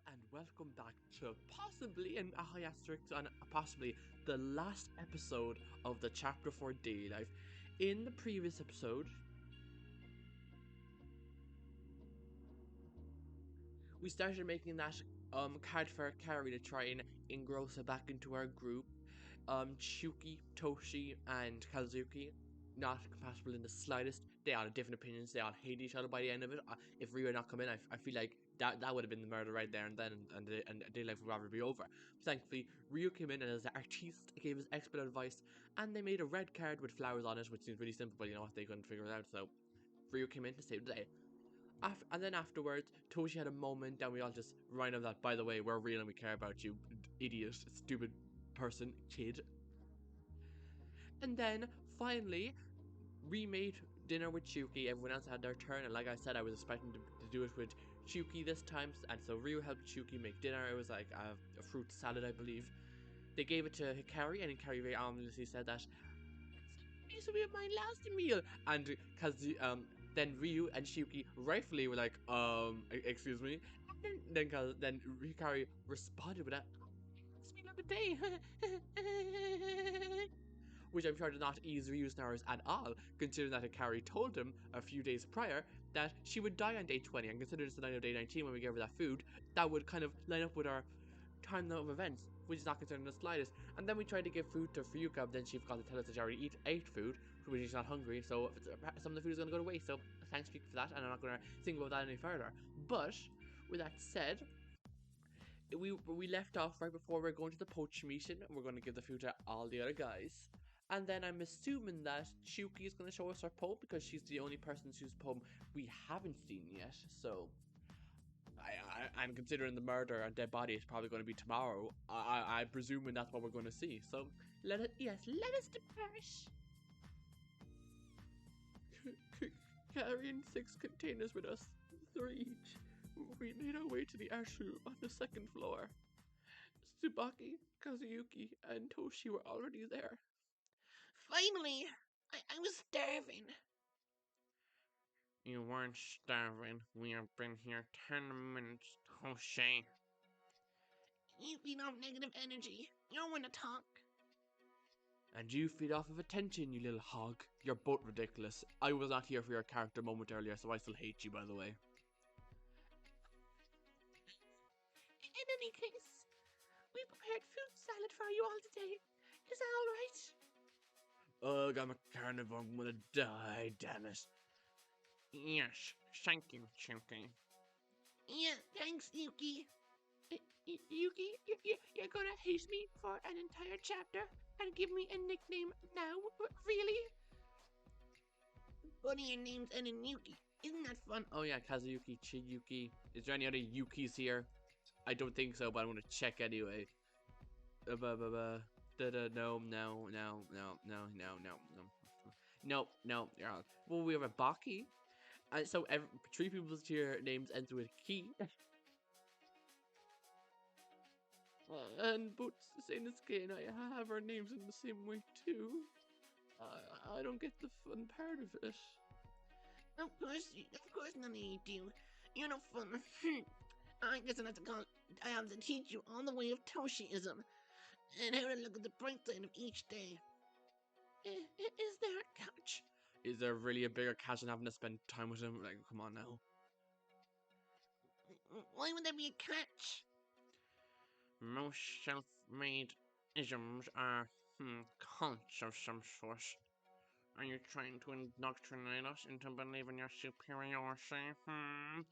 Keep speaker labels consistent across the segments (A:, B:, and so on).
A: and welcome back to possibly an high asterisk and possibly the last episode of the chapter for daily life. In the previous episode, we started making that card for Carrie to try and engross her back into our group. Chiyuki, Toshi, and Kazuki, not compatible in the slightest. They all had different opinions. They all hate each other by the end of it. If Ryuu had not come in, I feel like that would have been the murder right there and then, and day life would rather be over. But thankfully, Ryuu came in and as an artiste gave his expert advice, and they made a red card with flowers on it, which seems really simple, but you know what, they couldn't figure it out, so Ryuu came in to save the day. And then afterwards, Toshi had a moment, and we all just reminded him that, by the way, we're real and we care about you, idiot, stupid person, kid. And then, finally, we made dinner with Chiyuki. Everyone else had their turn, and like I said, I was expecting to do it with Chiyuki this time, and so Ryuu helped Chiyuki make dinner. It was like a fruit salad, I believe. They gave it to Hikari, and Hikari very ominously said that this will be my last meal. And then Ryuu and Chiyuki rightfully were like, excuse me. And then Hikari responded with that, last meal of the day. Which I'm sure did not ease Ryuu's nerves at all, considering that Hikari told him a few days prior that she would die on day 20, and considering it's the night of day 19 when we gave her that food, that would kind of line up with our timeline of events, which is not considered in the slightest. And then we tried to give food to Ryuka, but then she forgot to tell us that she already ate food, when she's not hungry, so some of the food is going to go to waste, so thanks Ryuka for that, and I'm not going to think about that any further. But, with that said, we left off right before we're going to the poach meeting, and we're going to give the food to all the other guys. And then I'm assuming that Chiyuki is going to show us her poem, because she's the only person whose poem we haven't seen yet, so I'm considering the murder and dead body is probably going to be tomorrow. I'm presuming that's what we're going to see. So let us depart. Carrying 6 containers with us, 3 each. We made our way to the ash room on the 2nd floor. Tsubaki, Kazuki, and Toshi were already there.
B: Finally! I was starving.
C: You weren't starving. We have been here 10 minutes, Toshi.
B: You feed off negative energy. You don't want to talk.
A: And you feed off of attention, you little hog. You're both ridiculous. I was not here for your character moment earlier, so I still hate you, by the way.
B: In any case, we prepared fruit salad for you all today. Is that alright?
A: Ugh, I'm a carnivore. I'm gonna die, damn it.
C: Yes, thank you, Chiyuki.
B: Yeah, thanks, Yuki.
D: Yuki, you're gonna hate me for an entire chapter and give me a nickname now? Really?
B: One of your names end in Yuki. Isn't that fun?
A: Oh yeah, Kazuki, Chiyuki. Is there any other Yukis here? I don't think so, but I'm gonna check anyway. No. No, you're on. Well, we have a Baki. And so 3 people's here names ends with Ki. And both Seinuke and I have our names in the same way too. I don't get the fun part of it.
B: Of course none of you do. You're no fun. I guess I have to teach you all the way of Toshiism and how to look at the bright side of each day.
D: Is there a catch?
A: Is there really a bigger catch than having to spend time with him? Like, come on now.
B: Why would there be a catch?
C: Most self-made isms are, cults of some sort. Are you trying to indoctrinate us into believing your superiority? And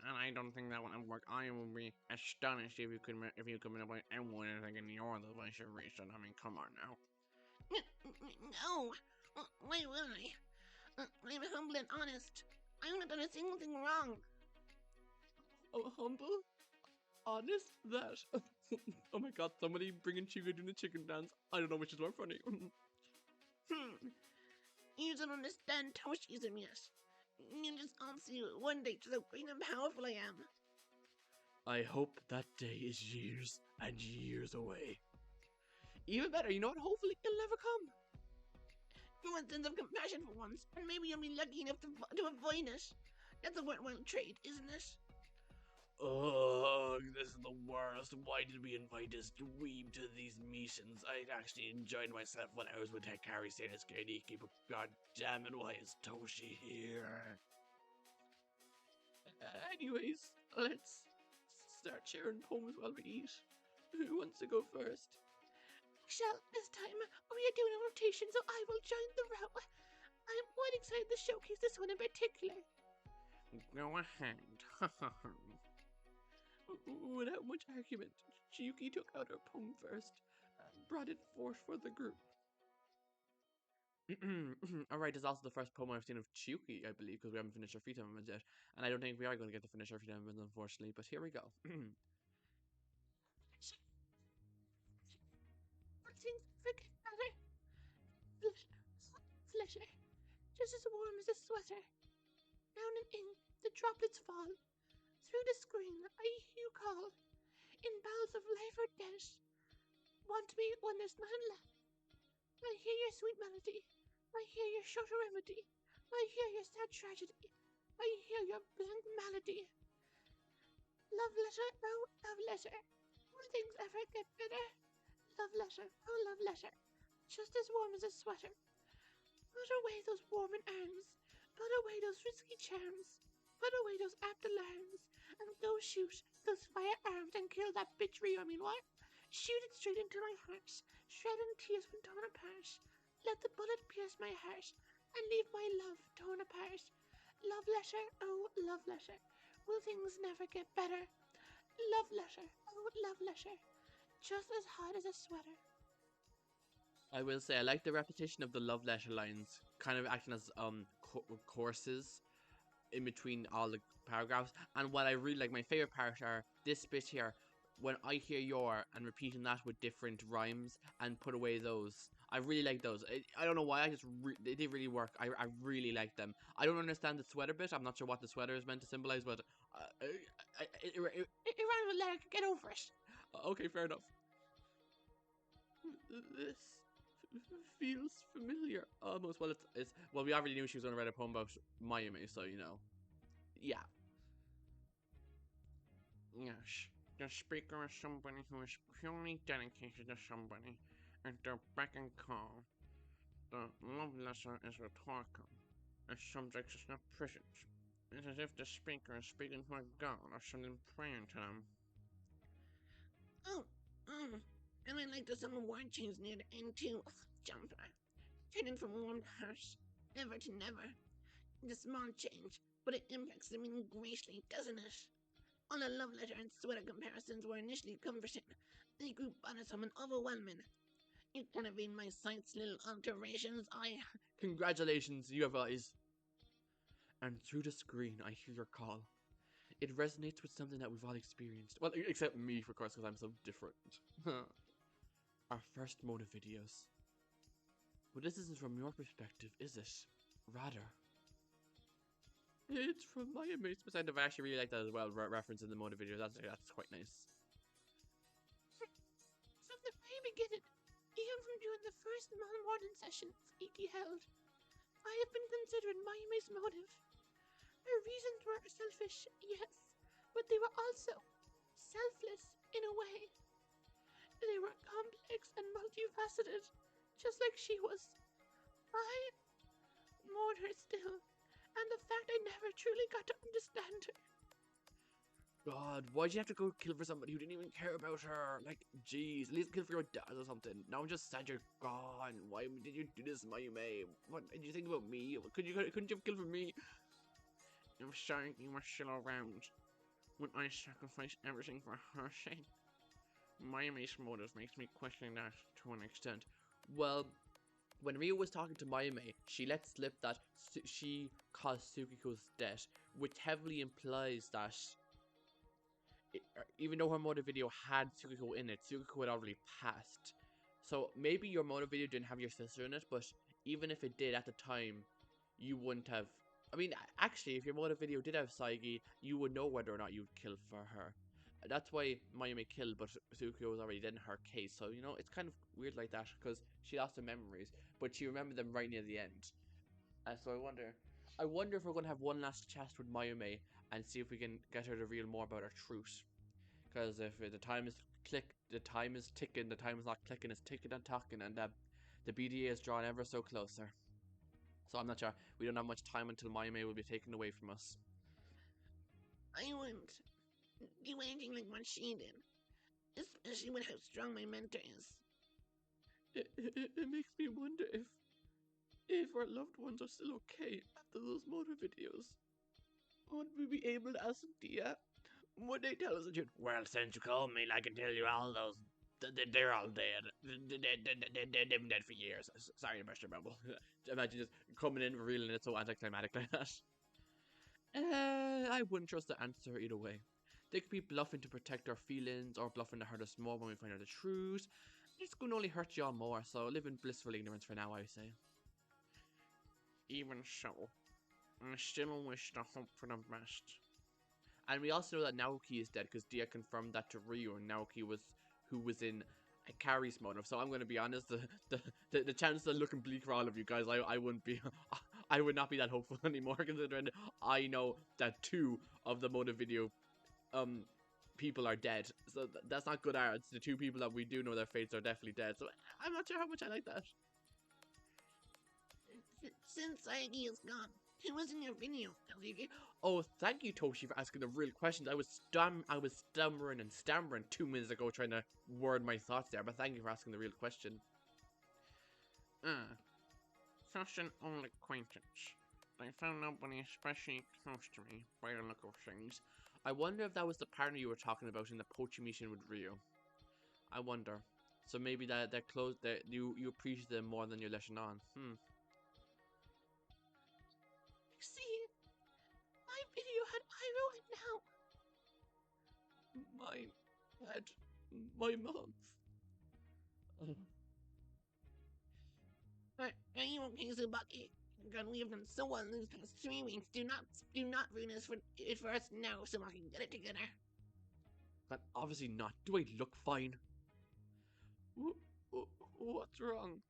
C: I don't think that would work. I would be astonished if you could manipulate everyone and thinking you're the voice of reason. I mean, come on now.
B: No! Why would I? I'm humble and honest. I haven't done a single thing wrong.
A: Oh, humble? Honest? That? Oh my god, somebody bringing Chiyuki doing the chicken dance. I don't know which is more funny.
B: You don't understand Toshiism yet. You just all see one day just how great and powerful I am.
A: I hope that day is years and years away. Even better, you know what? Hopefully it'll never come.
B: You want a sense of compassion for once, and maybe you'll be lucky enough to avoid it. That's a worthwhile trait, isn't it?
A: Ugh, this is
C: honest, why did we invite this dweeb to these missions? I actually enjoyed myself when I was with Hikari saying it's Kaidiki, but god damn it, why is Toshi here?
A: Anyways, let's start sharing poems while we eat. Who wants to go first?
D: Shall this time we are doing a rotation, so I will join the row. I'm quite excited to showcase this one in particular.
C: Go ahead.
A: Without much argument, Chiyuki took out her poem first and brought it forth for the group. Alright, this is also the first poem I've seen of Chiyuki, I believe, because we haven't finished our free time yet. And I don't think we are going to get to finish our free time, unfortunately, but here we go.
D: Things forget better. Fleischer, just as warm as a sweater. Down and in, the droplets fall. Through the screen, I hear you call. In battles of life or death. Want me when there's nothing left. I hear your sweet melody. I hear your short remedy. I hear your sad tragedy. I hear your blank malady. Love letter, oh love letter. Will things ever get better? Love letter, oh love letter. Just as warm as a sweater. Put away those warming arms. Put away those risky charms. Put away those apt alarms. And go shoot those firearms and kill that bitch Ryuu. I mean what? Shoot it straight into my heart. Shredding tears when torn apart. Let the bullet pierce my heart. And leave my love torn apart. Love letter, oh love letter. Will things never get better? Love letter, oh love letter. Just as hot as a sweater.
A: I will say I like the repetition of the love letter lines, kind of acting as courses in between all the paragraphs. And what I really like, my favorite part are this bit here, when I hear your, and repeating that with different rhymes and put away those. I really like those. I don't know why, they did really work. I really like them. I don't understand the sweater bit. I'm not sure what the sweater is meant to symbolize, but
D: It rhymes with letter. Get over it.
A: Okay, fair enough. This feels familiar. Almost. Well, well, we already knew she was going to write a poem about Mayumi, so you know. Yeah.
C: Yes, the speaker is somebody who is purely dedicated to somebody, at their beck and call. The love letter is rhetorical. Its subject is not present. It's as if the speaker is speaking to a god or something praying to them.
B: And I like the summer word change near the end too. Jumper. Turning from warm to harsh. Ever to never. It's a small change, but it impacts the meaning greatly, doesn't it? All the love letter and sweater comparisons were initially comforting. They grew bothersome and overwhelming. You kind of in my sights, little alterations.
A: Congratulations, you have eyes. And through the screen, I hear your call. It resonates with something that we've all experienced. Well, except me, of course, because I'm so different. Our first motive videos. But this isn't from your perspective, is it? Rather. It's from my amazing percent. I actually really like that as well, referencing the motive videos. That's quite nice.
D: From the very beginning, even from during the first non-warden session Iki held, I have been considering Mayumi's motive. Her reasons were selfish, yes, but they were also selfless in a way. They were complex and multifaceted, just like she was. I mourn her still, and the fact I never truly got to understand her.
A: God, why'd you have to go kill for somebody who didn't even care about her? Like, jeez, at least kill for your dad or something. Now I'm just sad you're gone. Why did you do this, Mayumi? What did you think about me? Couldn't you have killed for me?
C: I'm sorry you were still around. Would I sacrifice everything for her sake? Mayumi's motive makes me question that to an extent.
A: Well, when Ryuu was talking to Mayumi, she let slip that she caused Tsukiko's death, which heavily implies that even though her motive video had Tsukiko in it, Tsukiko had already passed. So maybe your motive video didn't have your sister in it, but even if it did at the time, you wouldn't have. I mean, actually, if your motive video did have Saigi, you would know whether or not you'd kill for her. That's why Mayumi killed, but Tsukiko was already dead in her case. So, you know, it's kind of weird like that, because she lost her memories, but she remembered them right near the end. So I wonder if we're going to have one last chat with Mayumi and see if we can get her to reveal more about her truth. Because if the time is the time is ticking, the time is not clicking, it's ticking and talking, and the BDA is drawn ever so closer. So I'm not sure. We don't have much time until my May will be taken away from us.
B: I wouldn't do anything like what she did, especially with how strong my mentor is.
A: It makes me wonder if our loved ones are still okay after those motor videos. Would we be able to ask Dia? Would they tell us the truth?
C: Well, since you called me, I can tell you all those. They're all dead. They've been dead for years. Sorry, Mr. Rubble.
A: Imagine just coming in, revealing it so anticlimactic like that. I wouldn't trust the answer either way. They could be bluffing to protect our feelings or bluffing to hurt us more when we find out the truth. It's going to only hurt you all more, so live in blissful ignorance for now, I say.
C: Even so, I still wish to hope for the best.
A: And we also know that Naoki is dead because Dia confirmed that to Ryuu, and Naoki was who was in Kari's motive. So I'm going to be honest, the chances are looking bleak for all of you guys. I wouldn't be, I would not be that hopeful anymore, considering I know that 2 of the motive video people are dead. So that's not good odds. The 2 people that we do know their fates are definitely dead. So I'm not sure how much I like that.
B: Since Saiki is gone, who was in your video, Chiyuki?
A: Oh, thank you, Toshi, for asking the real questions. I was stammering and stammering 2 minutes ago trying to word my thoughts there, but thank you for asking the real question.
C: Such an old acquaintance. I found nobody especially close to me by the look of things.
A: I wonder if that was the partner you were talking about in the poaching mission with Ryuu. I wonder. So maybe that close that you appreciate them more than you're letting on.
D: See, my video had Iroh and now.
A: Mine had my mom's.
B: Are you okay, Tsubaki? God, we have done so well in these past 3 weeks. Do not ruin us for us now, Tsubaki. Get it together.
A: But obviously not. Do I look fine? What's wrong?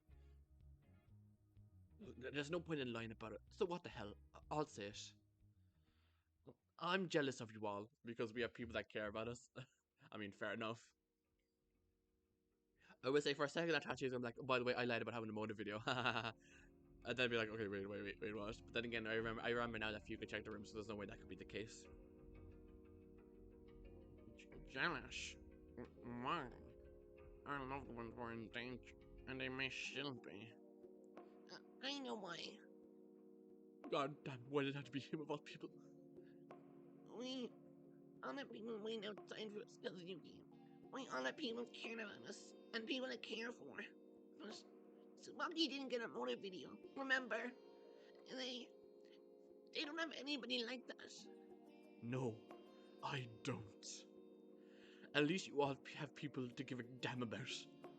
A: There's no point in lying about it. So what the hell? I'll say it. I'm jealous of you all because we have people that care about us. I mean, fair enough. I would say for a second that Tachi is gonna be like, oh, by the way, I lied about having a motive video. And then be like, okay, wait, what? But then again, I remember now that Few could check the room, so there's no way that could be the case.
C: Jealous? Why? Our loved ones were in danger, and they may still be.
B: I know why.
A: God damn, why did it have to be him of all people?
B: We all the people waiting outside for us, Chiyuki. We all the people cared about us, and people to care for us. Tsubaki didn't get a motive video, remember? They don't have anybody like that.
A: No, I don't. At least you all have people to give a damn about.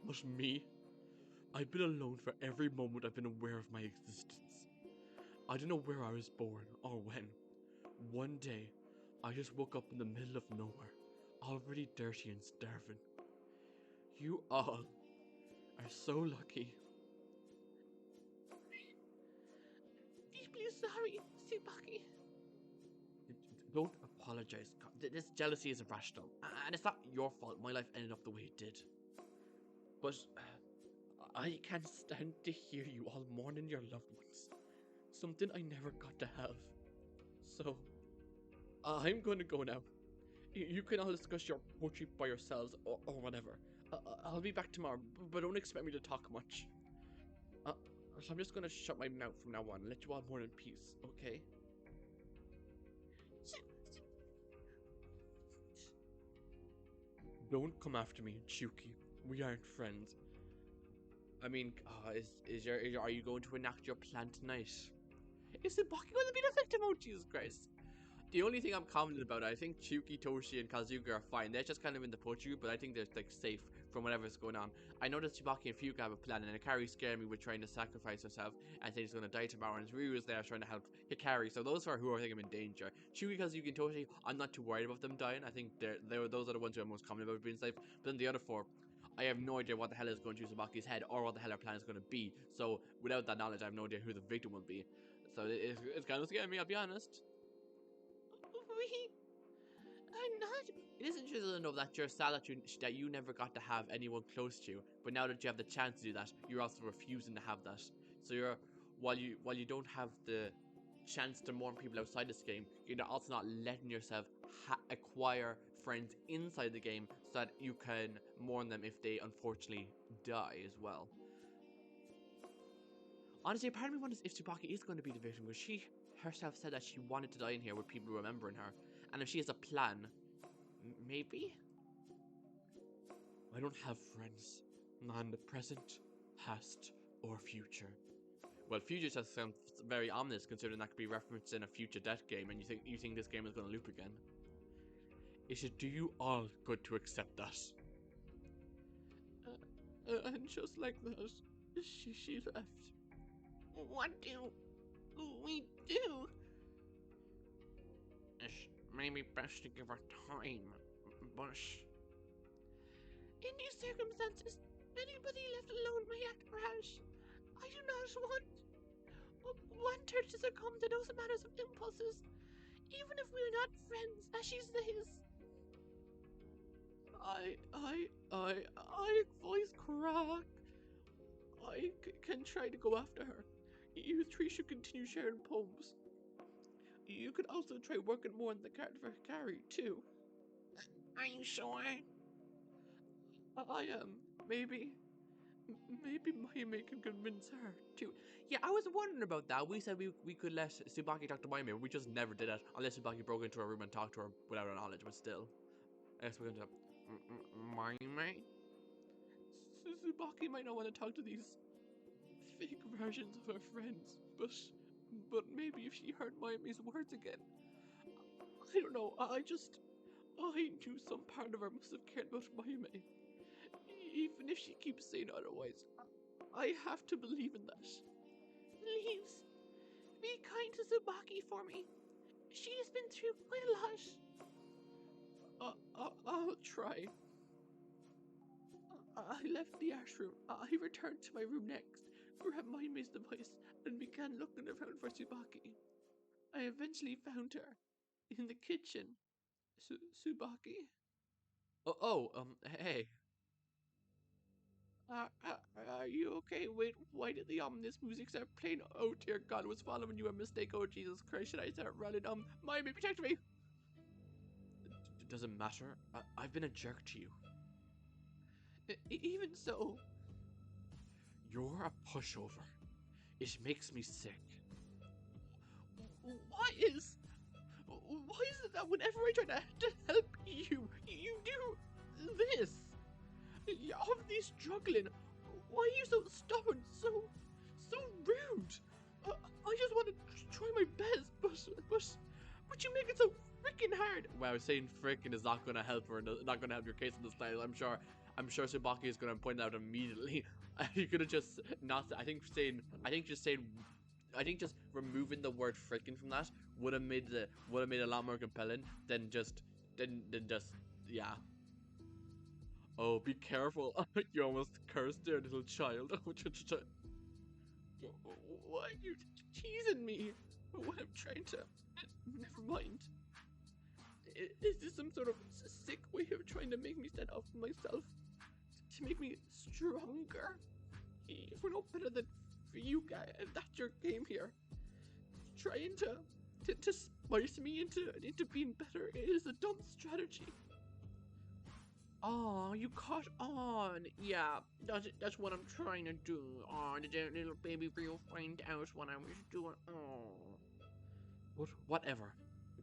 A: Not me. I've been alone for every moment I've been aware of my existence. I don't know where I was born or when. One day, I just woke up in the middle of nowhere, already dirty and starving. You all are so lucky.
D: Deeply sorry, Tsubaki.
A: Don't apologize. This jealousy is irrational, and it's not your fault my life ended up the way it did. But I can't stand to hear you all mourning your loved ones. Something I never got to have. So, I'm going to go now. You can all discuss your poetry by yourselves or whatever. I'll be back tomorrow, but don't expect me to talk much. So I'm just going to shut my mouth from now on and let you all mourn in peace, okay? Don't come after me, Chiyuki. We aren't friends. I mean, are you going to enact your plan tonight? Is Tsubaki going to be the victim? Oh, Jesus Christ. The only thing I'm confident about, I think Chiyuki, Toshi, and Kazuga are fine. They're just kind of in the poetry, but I think they're like safe from whatever's going on. I know that Tsubaki and Fuka have a plan, and Hikari scared me with trying to sacrifice herself and saying she's going to die tomorrow, and Ryuu is there trying to help Hikari. So those are who I think I'm in danger. Chiyuki, Kazuga, and Toshi, I'm not too worried about them dying. I think those are the ones who are most confident about being safe. But then the other 4, I have no idea what the hell is going through Tsubaki's head or what the hell her plan is going to be. So without that knowledge, I have no idea who the victim will be. So it's kind of scaring me, I'll be honest.
D: We are not
A: It is interesting to know that you're sad that you never got to have anyone close to you, but now that you have the chance to do that, you're also refusing to have that. So you're while you don't have the chance to mourn people outside this game, you're also not letting yourself acquire friends inside the game so that you can mourn them if they unfortunately die as well. Honestly, part of me wonders if Tsubaki is going to be the victim, because she herself said that she wanted to die in here with people remembering her, and if she has a plan, maybe? I don't have friends, not in the present, past, or future. Well, future just sounds very ominous, considering that could be referenced in a future death game, and you think this game is going to loop again. Is it do you all good to accept that? And just like that, she left.
B: What do we do?
C: It's maybe best to give her time, but
D: In these circumstances, anybody left alone may act rash. I do not want her to succumb to those matters of impulses, even if we're not friends, as she says.
A: I voice crack. I can try to go after her. You three should continue sharing poems. You could also try working more on the card for Carrie, too.
B: Are you sure?
A: I am. Maybe Mayme can convince her, too. Yeah, I was wondering about that. We said we could let Tsubaki talk to Mayme, but we just never did it, unless Tsubaki broke into her room and talked to her without her knowledge, but still. I guess we're going to...
C: Mayme?
A: Tsubaki might not want to talk to these fake versions of her friends, but maybe if she heard Mayme's words again. I don't know, I knew some part of her must have cared about Mayme. Even if she keeps saying otherwise, I have to believe in that.
D: Please, be kind to Tsubaki for me. She has been through quite a lot.
A: I'll try. I left the ash room. I returned to my room next, grabbed Mayme's device, and began looking around for Tsubaki. I eventually found her in the kitchen. Tsubaki? Hey. Are you okay? Wait, why did the ominous music start playing? Oh dear God, I was following you a mistake. Oh Jesus Christ, should I start running? Mayme, protect me! Doesn't matter. I've been a jerk to you. Even so, you're a pushover. It makes me sick. Why is it that whenever I try to help you, you do this? You're obviously struggling. Why are you so stubborn, so rude? I just want to try my best, but you make it so freaking hard. Wow, saying freaking is not gonna help her, not gonna help your case in this style. I'm sure Tsubaki is gonna point it out immediately. You could have just not. I think just removing the word freaking from that would have made it a lot more compelling than just yeah. Oh, be careful! You almost cursed there, little child. Why are you teasing me? What I'm trying to... Never mind. Is this some sort of sick way of trying to make me stand up for myself? To make me stronger? If we're no better than you guys, that's your game here. Trying to spice me into being better is a dumb strategy. Oh, you caught on. Yeah, that's what I'm trying to do. Oh, did your little baby Ryuu find out what I was doing? Oh. Whatever.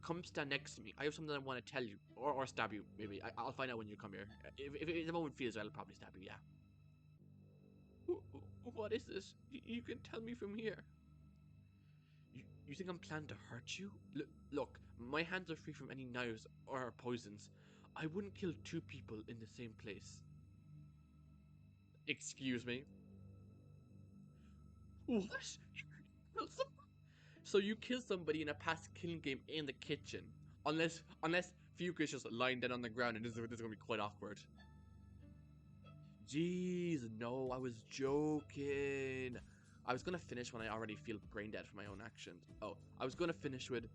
A: Come stand next to me. I have something I want to tell you. Or stab you, maybe. I'll find out when you come here. If the moment feels right, I'll probably stab you, yeah. What is this? You can tell me from here. You think I'm planning to hurt you? Look, my hands are free from any knives or poisons. I wouldn't kill two people in the same place. Excuse me? What? So you kill somebody in a past killing game in the kitchen. Unless Fuka is just lying dead on the ground, and this is gonna be quite awkward. Jeez, no, I was joking. I was gonna finish when I already feel brain dead from my own actions. Oh, I was gonna finish with...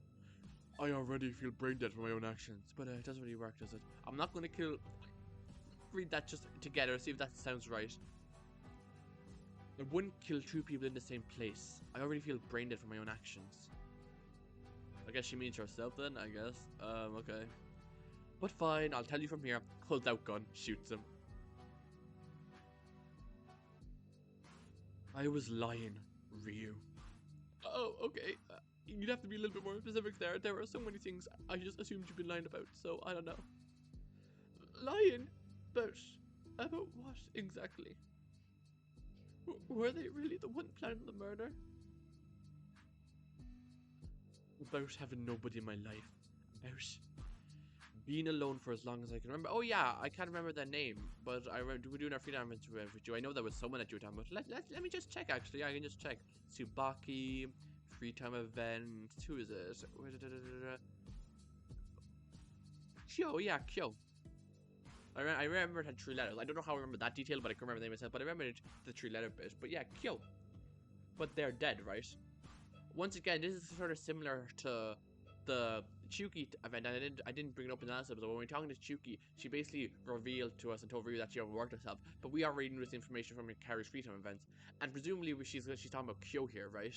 A: I already feel brain dead for my own actions, but it doesn't really work, does it? I'm not going to kill... Read that just together, see if that sounds right. I wouldn't kill two people in the same place. I already feel brain dead for my own actions. I guess she means herself then, I guess. Okay. But fine, I'll tell you from here. Pulls out gun, shoots him. I was lying, Ryuu. Oh, okay. You'd have to be a little bit more specific there. There are so many things I just assumed you've been lying about, so I don't know. Lying? About what exactly? Were they really the one planning the murder? About having nobody in my life. About being alone for as long as I can remember. Oh yeah, I can't remember their name, but I remember we were doing our free time event with you. I know there was someone that you were talking about. Let me just check actually. Yeah, I can just check. Tsubaki, free time event. Who is it? Kyo, yeah, Kyo. I remember it had 3 letters. I don't know how I remember that detail, but I can remember the name myself. But I remember the 3-letter bit. But yeah, Kyo. But they're dead, right? Once again, this is sort of similar to the Chiyuki event, and I didn't bring it up in the last episode. When we were talking to Chiyuki, she basically revealed to us and told Ryuu that she overworked herself. But we already knew this information from Carrie's free time events, and presumably she's talking about Kyo here, right?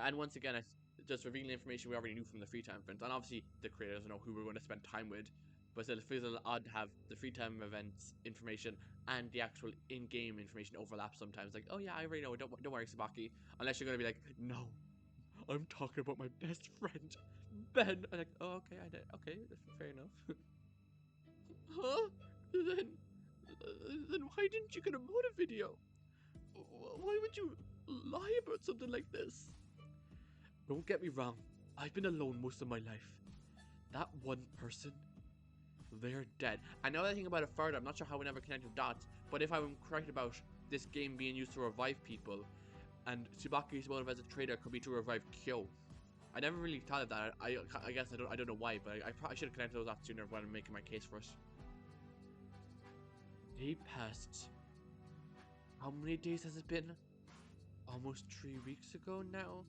A: And once again, I just revealing information we already knew from the free time event. And obviously, the creator doesn't know who we're going to spend time with. But still, it feels a little odd to have the free time events information and the actual in-game information overlap sometimes. Like, oh yeah, I already know. Don't worry, Tsubaki. Unless you're going to be like, no, I'm talking about my best friend, Ben. I'm like, oh, okay, I did. Okay, fair enough. Huh? Then why didn't you get a motive video? Why would you lie about something like this? Don't get me wrong. I've been alone most of my life. That one person, they're dead. And now that I think about it further, I'm not sure how we never connected dots, but if I'm correct about this game being used to revive people, and Tsubaki's motive as a trader could be to revive Kyo. I never really thought of that. I guess I don't know why, but I probably should have connected those dots sooner when I'm making my case for it. Day passed. How many days has it been? Almost 3 weeks ago now?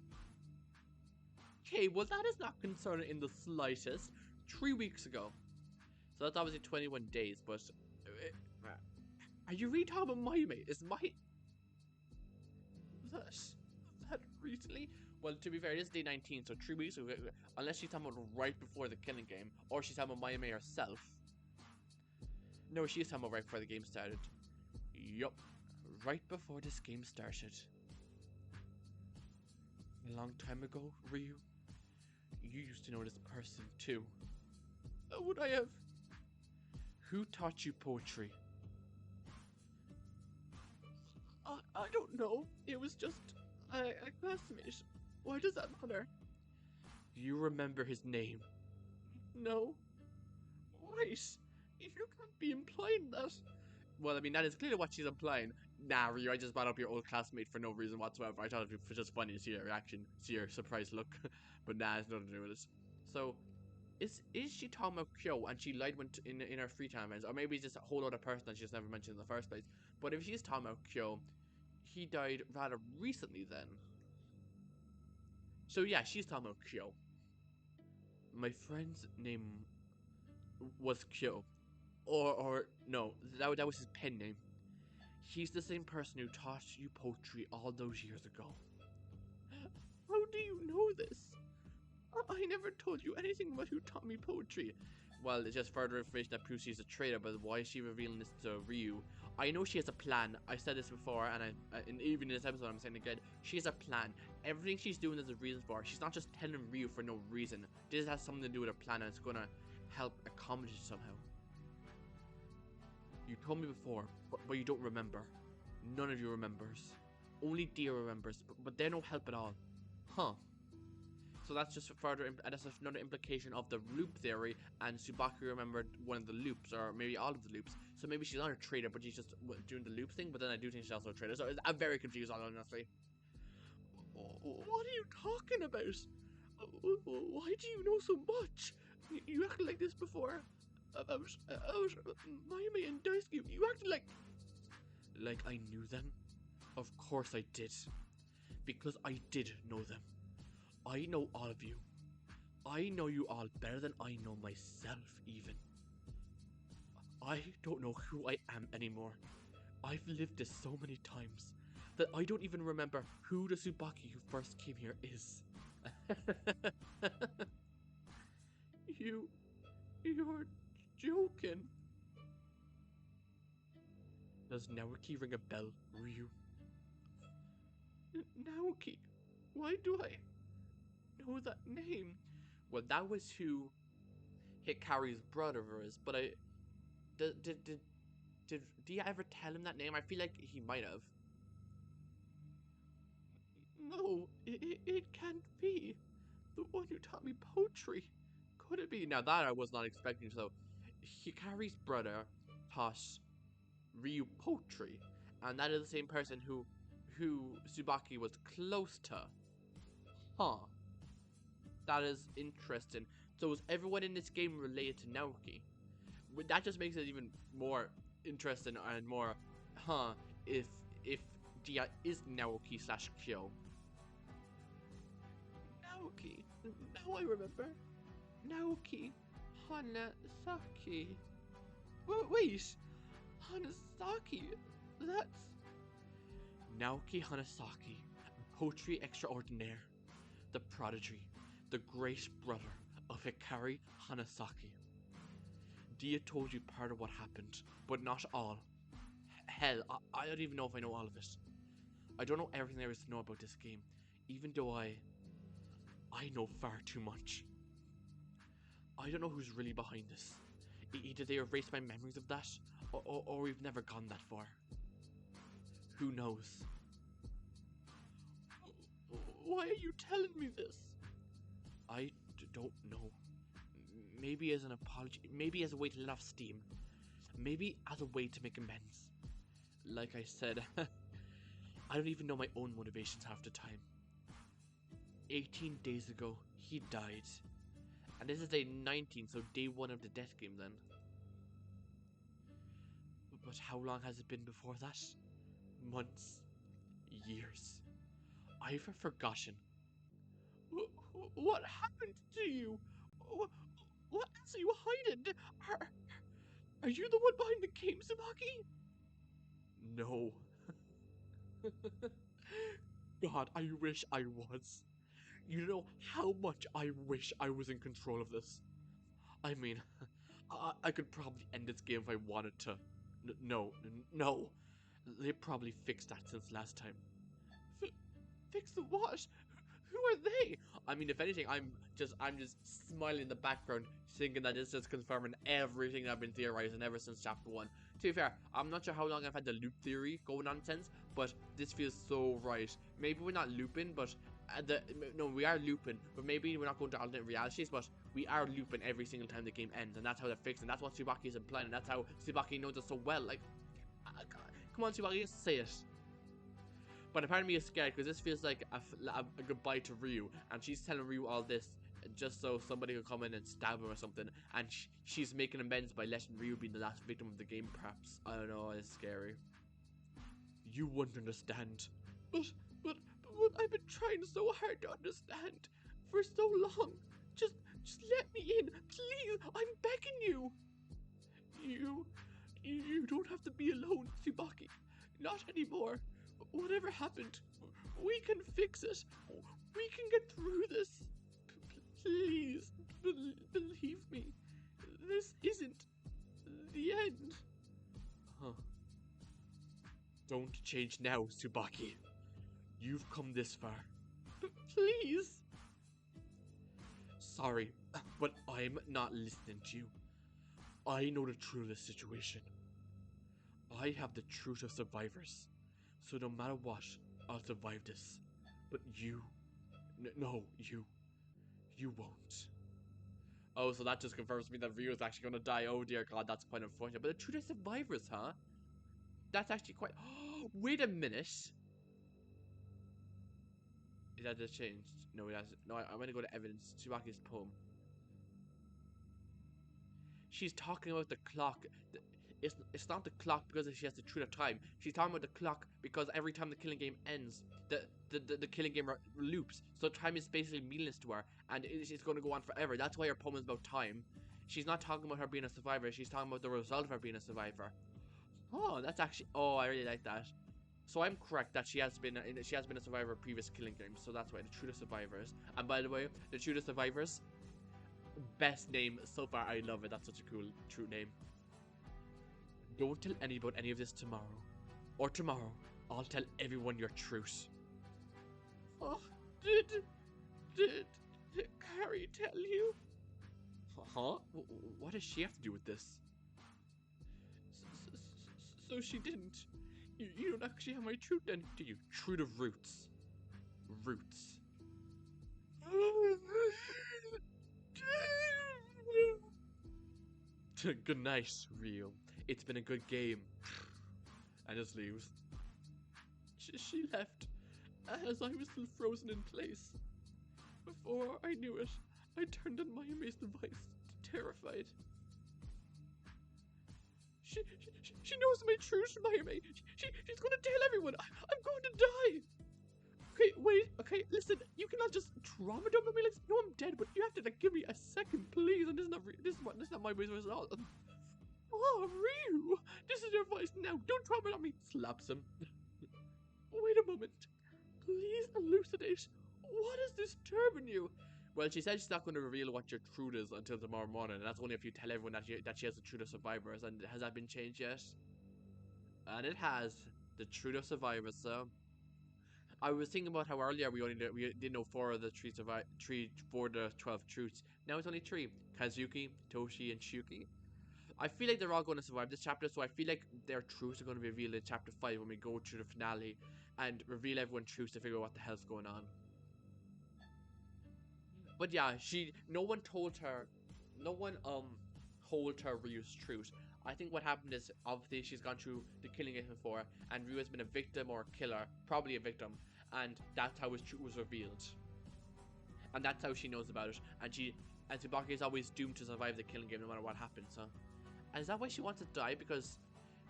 A: Okay, well that is not concerning in the slightest. 3 weeks ago. So that's obviously 21 days, but... are you really talking about my mate? Is my... That recently? Well, to be fair, it is day 19, so 3 weeks ago, unless she's talking about right before the killing game, or she's talking about Mayame herself. No, she's talking about right before the game started. Yup, right before this game started. A long time ago, Ryuu, you used to know this person too. How would I have? Who taught you poetry? I don't know. It was just a classmate. Why does that matter? Do you remember his name? No. Wait, if you can't be implying that... Well, I mean, that is clearly what she's implying. Nah, Ryuu, I just brought up your old classmate for no reason whatsoever. I thought it was just funny to see your reaction, see your surprised look. But nah, it's nothing to do with this. So, is she talking about Kyo and she lied in her free time events? Or maybe it's just a whole other person that she just never mentioned in the first place. But if she's talking about Kyo, he died rather recently then. So yeah, she's talking about Kyo. My friend's name was Kyo. Or no, that was his pen name. He's the same person who taught you poetry all those years ago. How do you know this? I never told you anything about who taught me poetry. Well, it's just further information that proves she's a traitor, but why is she revealing this to Ryuu? I know she has a plan. I said this before, and even in this episode I'm saying it again. She has a plan. Everything she's doing there's a reason for. She's not just telling Ryuu for no reason. This has something to do with her plan, and it's gonna help accomplish it somehow. You told me before, but you don't remember. None of you remembers. Only Dia remembers, but they're no help at all. Huh. So that's just that's another implication of the loop theory, and Tsubaki remembered one of the loops, or maybe all of the loops. So maybe she's not a traitor, but she's just doing the loop thing, but then I do think she's also a traitor. So I'm very confused, honestly. What are you talking about? Why do you know so much? You acted like this before. About Mayame and Daisuke. You acted like I knew them. Of course I did. Because I did know them. I know all of you. I know you all better than I know myself, even. I don't know who I am anymore. I've lived this so many times that I don't even remember who the Tsubaki who first came here is. You're joking. Does Naoki ring a bell, Ryu? Naoki? Why do I know that name? Well, that was who Hikari's brother was, but did Dia ever tell him that name? I feel like he might have. No, it can't be. The one who taught me poetry. Could it be? Now that I was not expecting, so Hikari's brother taught Ryu poetry, and that is the same person who Tsubaki was close to. Huh. That is interesting. So is everyone in this game related to Naoki? That just makes it even more interesting and more, if Dia is Naoki slash Kyo. Naoki. Now I remember. Naoki Hanasaki. Wait. Hanasaki. That's Naoki Hanasaki. Poetry extraordinaire. The prodigy. The great brother of Hikari Hanasaki. Dia told you part of what happened, but not all. Hell, I don't even know if I know all of it. I don't know everything there is to know about this game, even though I know far too much. I don't know who's really behind this. Either they erased my memories of that, or we've never gone that far. Who knows? Why are you telling me this? I don't know. Maybe as an apology, maybe as a way to let off steam, maybe as a way to make amends. Like I said, I don't even know my own motivations half the time. 18 days ago, he died. And this is day 19, so day 1 of the death game then. But how long has it been before that? Months. Years. I've forgotten. What happened to you? What else are you hiding? Are you the one behind the game, Tsubaki? No. God, I wish I was. You know how much I wish I was in control of this. I mean, I could probably end this game if I wanted to. No. They probably fixed that since last time. Fix the what? Who are they? I mean, if anything, I'm just smiling in the background, thinking that it's just confirming everything I've been theorizing ever since chapter 1. To be fair, I'm not sure how long I've had the loop theory going on since, but this feels so right. Maybe we're not looping, but no, we are looping, but maybe we're not going to alternate realities, but we are looping every single time the game ends, and that's how they're fixing. That's what Tsubaki is implying, and that's how Tsubaki knows it so well. Like, come on, Tsubaki, just say it. But a part of me is scared because this feels like a goodbye to Ryuu, and she's telling Ryuu all this just so somebody could come in and stab him or something, and she's making amends by letting Ryuu be the last victim of the game, perhaps. I don't know, it's scary. You wouldn't understand. But I've been trying so hard to understand for so long. Just let me in, please. I'm begging you. You don't have to be alone, Tsubaki. Not anymore. Whatever happened, we can fix it. We can get through this. Please, believe me. This isn't the end. Huh. Don't change now, Tsubaki. You've come this far. Please. Sorry, but I'm not listening to you. I know the truth of the situation. I have the truth of survivors. So no matter what, I'll survive this. But you... No, you won't. Oh, so that just confirms me that Ryuu is actually going to die. Oh dear god, that's quite unfortunate. But the truth of survivors, huh? That's actually quite... Wait a minute. Is that just changed? No, it hasn't. No, I'm going to go to evidence. Tsubaki's poem. She's talking about the clock. it's not the clock because she has to true the time. She's talking about the clock because every time the killing game ends, the killing game loops. So time is basically meaningless to her, and it's going to go on forever. That's why her poem is about time. She's not talking about her being a survivor. She's talking about the result of her being a survivor. Oh, that's actually. Oh, I really like that. So I'm correct that she has been a survivor of previous killing games. So that's why the True to Survivors. And by the way, the True to Survivors, best name so far. I love it. That's such a cool true name. Don't tell anybody about any of this tomorrow. Or tomorrow, I'll tell everyone your truth. Oh, did Carrie tell you? Huh? What does she have to do with this? So she didn't. You don't actually have my truth then, do you? True to roots. Roots. Good night, Ryuu. It's been a good game. And just leaves. She left as I was still frozen in place. Before I knew it, I turned on Mayume's device, terrified. She knows my truth, Mayume. She's gonna tell everyone. I'm going to die. Okay, wait. Okay, listen. You cannot just trauma dump me. Like, no, I'm dead. But you have to like give me a second, please. And this is not my voice at all. Oh, Ryuu, this is your voice now. Don't trauma dump me. Slaps him. Wait a moment. Please elucidate. What is disturbing you? Well, she said she's not going to reveal what your truth is until tomorrow morning, and that's only if you tell everyone that she has the truth of survivors. And has that been changed yet? And it has. The truth of survivors. So I was thinking about how earlier we didn't know 4 of the 4 of the 12 truths. Now it's only 3: Kazuki, Toshi, and Chiyuki. I feel like they're all going to survive this chapter, so I feel like their truths are going to be revealed in chapter 5 when we go through the finale and reveal everyone's truths to figure out what the hell's going on. But yeah, no one told her Ryu's truth. I think what happened is, obviously, she's gone through the killing game before, and Ryu has been a victim or a killer, probably a victim, and that's how his truth was revealed. And that's how she knows about it, and Tsubaki is always doomed to survive the killing game no matter what happens, so. And is that why she wants to die? Because,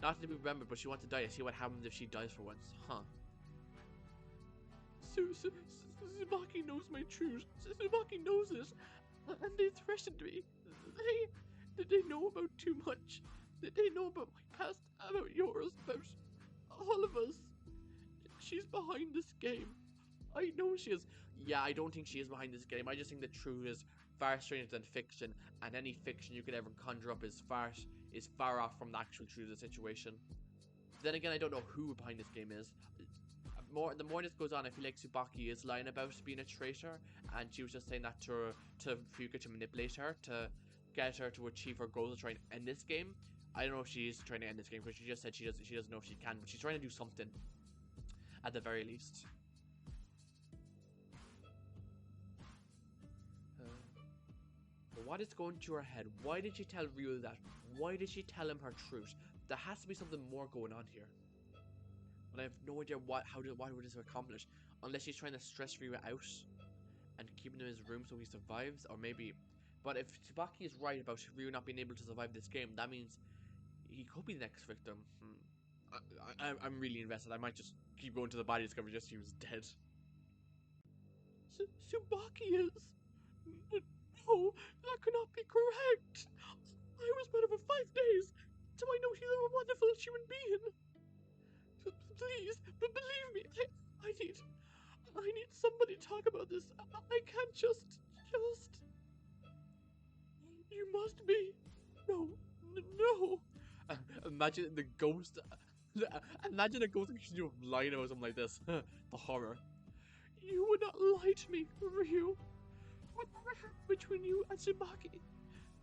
A: not to be remembered, but she wants to die to see what happens if she dies for once, huh? Tsubaki knows my truth. Tsubaki knows it, and they threatened me. They know about too much. They know about my past, about yours, about all of us. She's behind this game. I know she is. Yeah, I don't think she is behind this game. I just think the truth is far stranger than fiction, and any fiction you could ever conjure up is far off from the actual truth of the situation. Then again, I don't know who behind this game is. The more this goes on, I feel like Tsubaki is lying about being a traitor, and she was just saying that to Fuka to manipulate her, to get her to achieve her goals, to try and end this game. I don't know if she is trying to end this game, because she just said she doesn't know if she can, but she's trying to do something, at the very least. But what is going through her head? Why did she tell Ryuu that? Why did she tell him her truth? There has to be something more going on here. But I have no idea what would this accomplish, unless she's trying to stress Ryuu out and keep him in his room so he survives, or maybe. But if Tsubaki is right about Ryuu not being able to survive this game, that means he could be the next victim. I'm really invested. I might just keep going to the body discovery just so he was dead. Tsubaki is. No, that cannot be correct. I was better for 5 days, so I know he's a wonderful human being. Please, but believe me, I need somebody to talk about this. I can't just. You must be. No. Imagine the ghost. Imagine a ghost lying about something like this. The horror. You would not lie to me, Ryuu. Whatever happened between you and Tsubaki?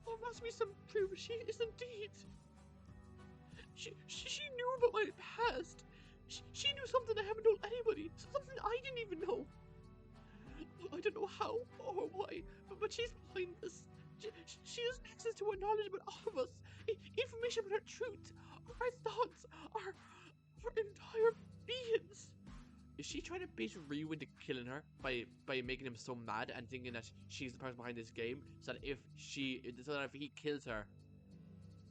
A: There must be some proof she is indeed. She knew about my past. She knew something I haven't told anybody. Something I didn't even know. I don't know how or why, but she's behind this. She has access to our knowledge about all of us. Information about our truth, our thoughts, our entire beings. Is she trying to bait Ryuu into killing her by making him so mad and thinking that she's the person behind this game, so that if he kills her,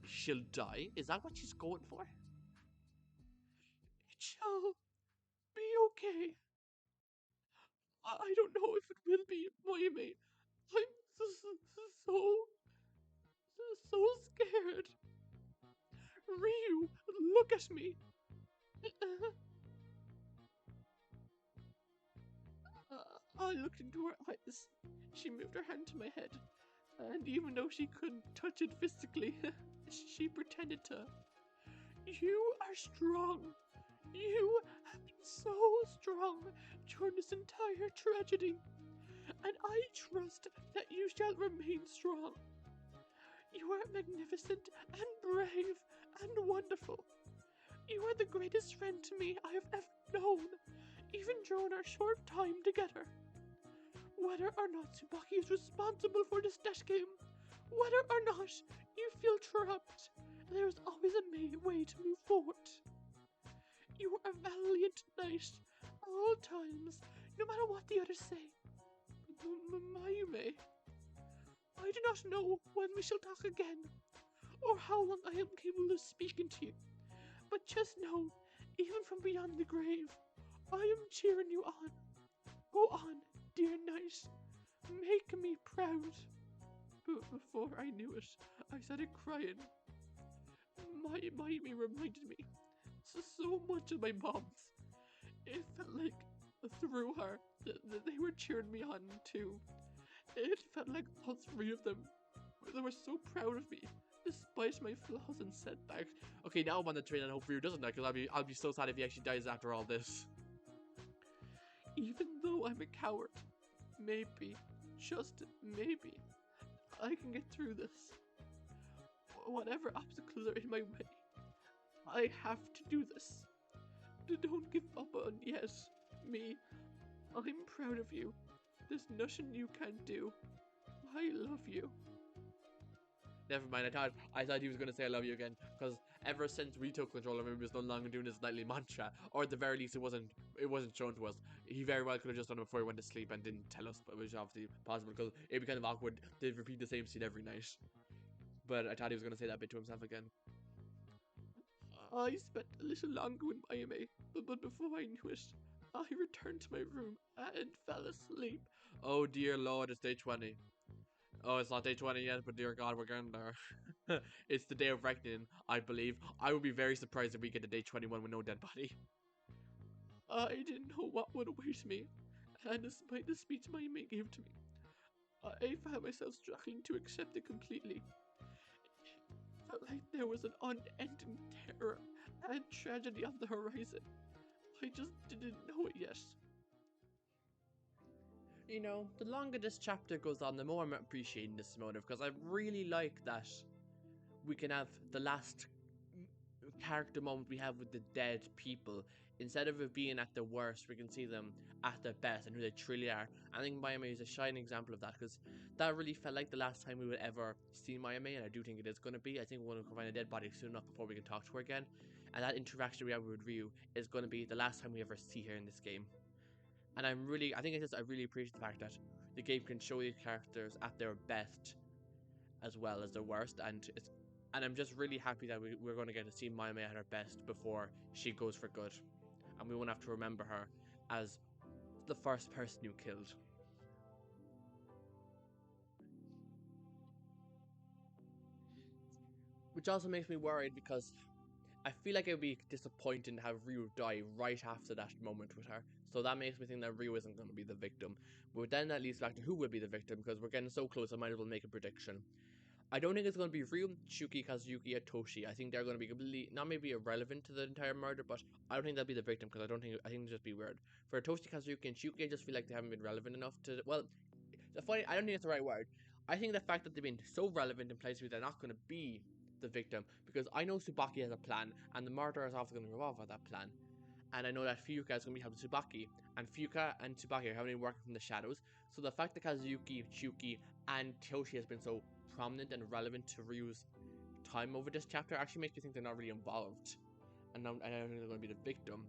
A: she'll die? Is that what she's going for?
D: It shall be okay. I don't know if it will be, Mayame. I'm so scared. Ryuu, look at me. I looked into her eyes. She moved her hand to my head, and even though she couldn't touch it physically, she pretended to. You are strong. You have been so strong during this entire tragedy, and I trust that you shall remain strong. You are magnificent and brave and wonderful. You are the greatest friend to me I have ever known, even during our short time together. Whether or not Tsubaki is responsible for this dash game, whether or not you feel trapped, there is always a way to move forward. You are a valiant knight, all times, no matter what the others say. Mayume, I do not know when we shall talk again, or how long I am capable of speaking to you, but just know, even from beyond the grave, I am cheering you on. Go on, dear knight, make me proud. But before I knew it, I started crying. Mayumi reminded me so much of my mom's. It felt like through her they were cheering me on too. It felt like all three of them, they were so proud of me, despite my flaws and setbacks.
A: Okay, now I'm on the train and hope Ryu doesn't die, because I'll be so sad if he actually dies after all this.
D: Even though I'm a coward, maybe, just maybe, I can get through this. Whatever obstacles are in my way, I have to do this. Don't give up on yes, me. I'm proud of you. There's nothing you can't do. I love you.
A: Never mind, I thought he was going to say I love you again, because ever since we took control of him, he was no longer doing his nightly mantra, or at the very least it wasn't shown to us. He very well could have just done it before he went to sleep and didn't tell us, but it was obviously possible, because it'd be kind of awkward to repeat the same scene every night. But I thought he was going to say that bit to himself again.
D: I spent a little longer with Mayame, but before I knew it, I returned to my room and fell asleep.
A: Oh dear lord, it's day 20. Oh, it's not day 20 yet, but dear god, we're getting there. It's the day of reckoning, I believe. I would be very surprised if we get to day 21 with no dead body.
D: I didn't know what would await me, and despite the speech Mayame gave to me, I found myself struggling to accept it completely. It felt like there was an unending terror and tragedy on the horizon. I just didn't know it yet.
A: You know, the longer this chapter goes on, the more I'm appreciating this motive, because I really like that we can have the last character moment we have with the dead people. Instead of it being at the worst, we can see them at their best and who they truly are. I think Mayame is a shining example of that, because that really felt like the last time we would ever see Mayame, and I do think it is going to be. I think we're going to find a dead body soon enough before we can talk to her again, and that interaction we have with Ryuu is going to be the last time we ever see her in this game. And I really appreciate the fact that the game can show these characters at their best as well as their worst, and I'm just really happy that we're going to get to see Mayame at her best before she goes for good, and we won't have to remember her as the first person you killed. Which also makes me worried, because I feel like it would be disappointing to have Ryuu die right after that moment with her. So that makes me think that Ryuu isn't going to be the victim. But then that leads back to who will be the victim, because we're getting so close I might as well make a prediction. I don't think it's going to be Ryuu, Chiyuki, Chiyuki, and Toshi. I think they're going to be completely, not maybe irrelevant to the entire murder, but I don't think they'll be the victim, because I think they'll just be weird. For Toshi, Chiyuki, and Chiyuki, I just feel like they haven't been relevant enough to, well, the funny, I don't think it's the right word. I think the fact that they've been so relevant implies to me they're not going to be the victim, because I know Tsubaki has a plan, and the murder is often going to revolve around that plan. And I know that Fuuka is going to be helping Tsubaki, and Fuuka and Tsubaki are having been working from the shadows. So the fact that Chiyuki, Chiyuki, and Toshi has been so prominent and relevant to Ryuu's time over this chapter actually makes me think they're not really involved, and I don't think they're going to be the victim.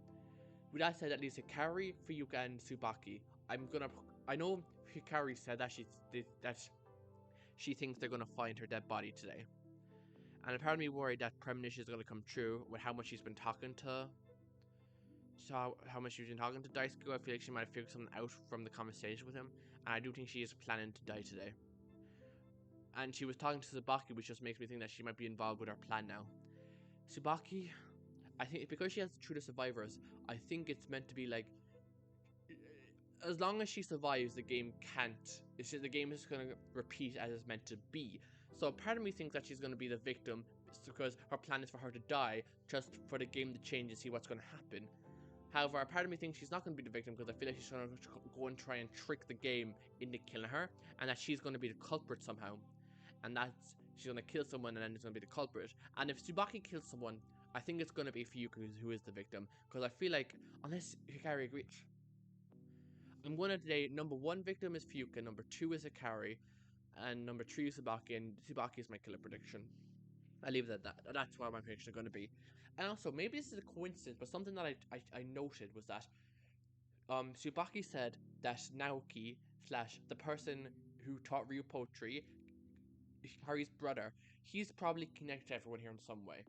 A: With that said, at least Hikari, Fuuka, and Tsubaki, I know Hikari said that she thinks they're going to find her dead body today. And a part of me worried that premonition is going to come true with how much she's been talking to. So how much she's been talking to Daisuke. I feel like she might have figured something out from the conversation with him, and I do think she is planning to die today. And she was talking to Tsubaki, which just makes me think that she might be involved with our plan now. Tsubaki, I think because she has True to Survivors, I think it's meant to be like, as long as she survives, the game can't. It's just, the game is going to repeat as it's meant to be. So part of me thinks that she's going to be the victim because her plan is for her to die, just for the game to change and see what's going to happen. However, a part of me thinks she's not going to be the victim because I feel like she's going to go and try and trick the game into killing her, and that she's going to be the culprit somehow. And that's, she's going to kill someone and then it's going to be the culprit. And if Tsubaki kills someone, I think it's going to be Ryuu who is the victim. Because I feel like, unless Hikari agrees, I'm going to say number 1 victim is Ryuu, number 2 is Hikari, and number 3 is Tsubaki, and Tsubaki is my killer prediction. I leave it at that. That's what my prediction is going to be. And also, maybe this is a coincidence, but something that I noted was that Tsubaki said that Naoki slash the person who taught Ryuu poetry, Harry's brother, he's probably connected to everyone here in some way.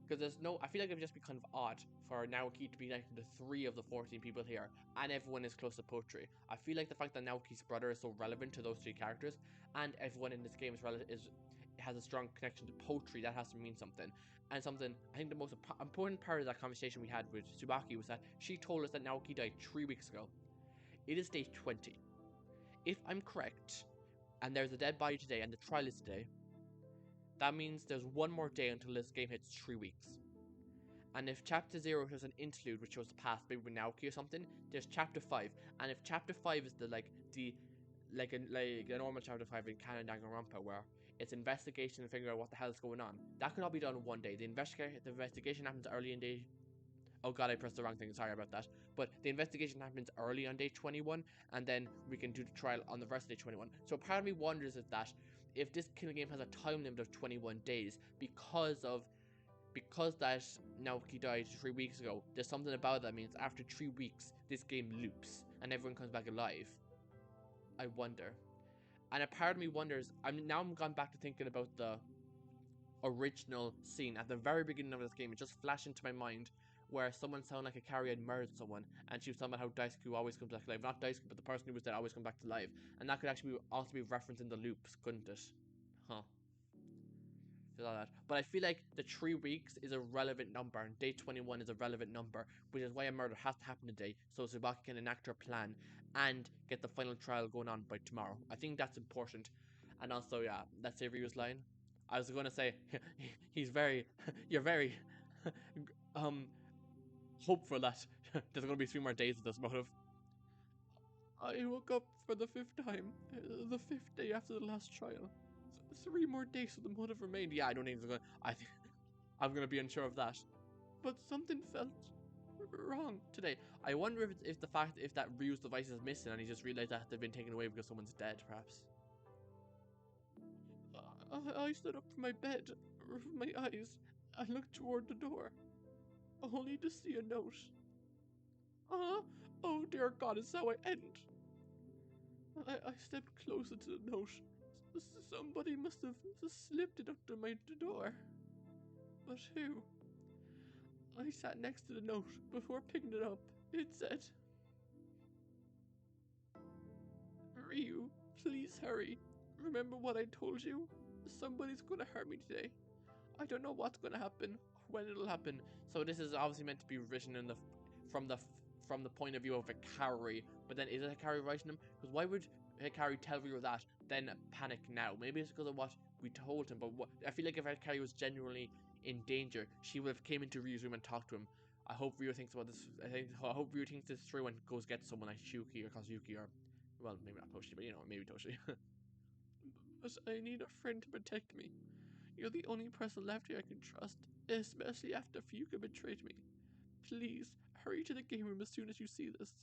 A: Because there's no, I feel like it would just be kind of odd for Naoki to be like the 3 of the 14 people here, and everyone is close to poetry. I feel like the fact that Naoki's brother is so relevant to those 3 characters, and everyone in this game has a strong connection to poetry, that has to mean something. And something, I think the most important part of that conversation we had with Tsubaki was that she told us that Naoki died 3 weeks ago. It is day 20. If I'm correct, and there's a dead body today, and the trial is today, that means there's 1 more day until this game hits 3 weeks. And if Chapter 0 has an interlude which shows the past, maybe with Naoki or something, there's Chapter 5. And if Chapter 5 is like a normal Chapter 5 in Canon Danganronpa, where it's investigation and figuring out what the hell is going on, that could all be done in 1 day. The investigation happens early in day... Oh god, I pressed the wrong thing, sorry about that. But the investigation happens early on day 21, and then we can do the trial on the rest of day 21. So part of me wonders if this killing game has a time limit of 21 days, because that Naoki died 3 weeks ago, there's something about that means after 3 weeks, this game loops, and everyone comes back alive. I wonder. And a part of me wonders, I'm gone back to thinking about the original scene at the very beginning of this game. It just flashed into my mind where someone sounded like Hikari had murdered someone, and she was talking about how Daisuke always comes back to life. Not Daisuke, but the person who was dead always comes back to life. And that could actually also be referenced in the loops, couldn't it? Huh. That. But I feel like the 3 weeks is a relevant number, and day 21 is a relevant number, which is why a murder has to happen today, so Tsubaki can enact her plan and get the final trial going on by tomorrow. I think that's important. And also, yeah, that's Ryuu's line. I was going to say, you're very, hopeful that there's going to be 3 more days of this motive. I woke up for the 5th time, the 5th day after the last trial. 3 more days of the motive remained. Yeah, I don't think it's going to... I'm going to be unsure of that. But something felt wrong today. I wonder if that Ryu's device is missing and he just realized that they've been taken away because someone's dead, perhaps. I stood up from my bed, rubbed my eyes, and looked toward the door, only to see a note. Oh dear God, is how I end. I stepped closer to the note. Somebody must have slipped it under my door. But who? I sat next to the note before picking it up. It said, Ryuu, please hurry. Remember what I told you? Somebody's gonna hurt me today. I don't know what's gonna happen, when it'll happen. So this is obviously meant to be written from the point of view of Hikari. But then is it Hikari writing them? Because why would Hikari tell Ryuu that, then panic now? Maybe it's because of what we told him. But I feel like if Hikari was genuinely in danger, she would have came into Ryuu's room and talked to him. I hope Ryuu thinks about this. I hope Ryuu thinks this through and goes get someone like Chiyuki or Kazuki or, well, maybe not Toshi, but maybe Toshi. But I need a friend to protect me. You're the only person left here I can trust, especially after Fuka betrayed me. Please, hurry to the game room as soon as you see this.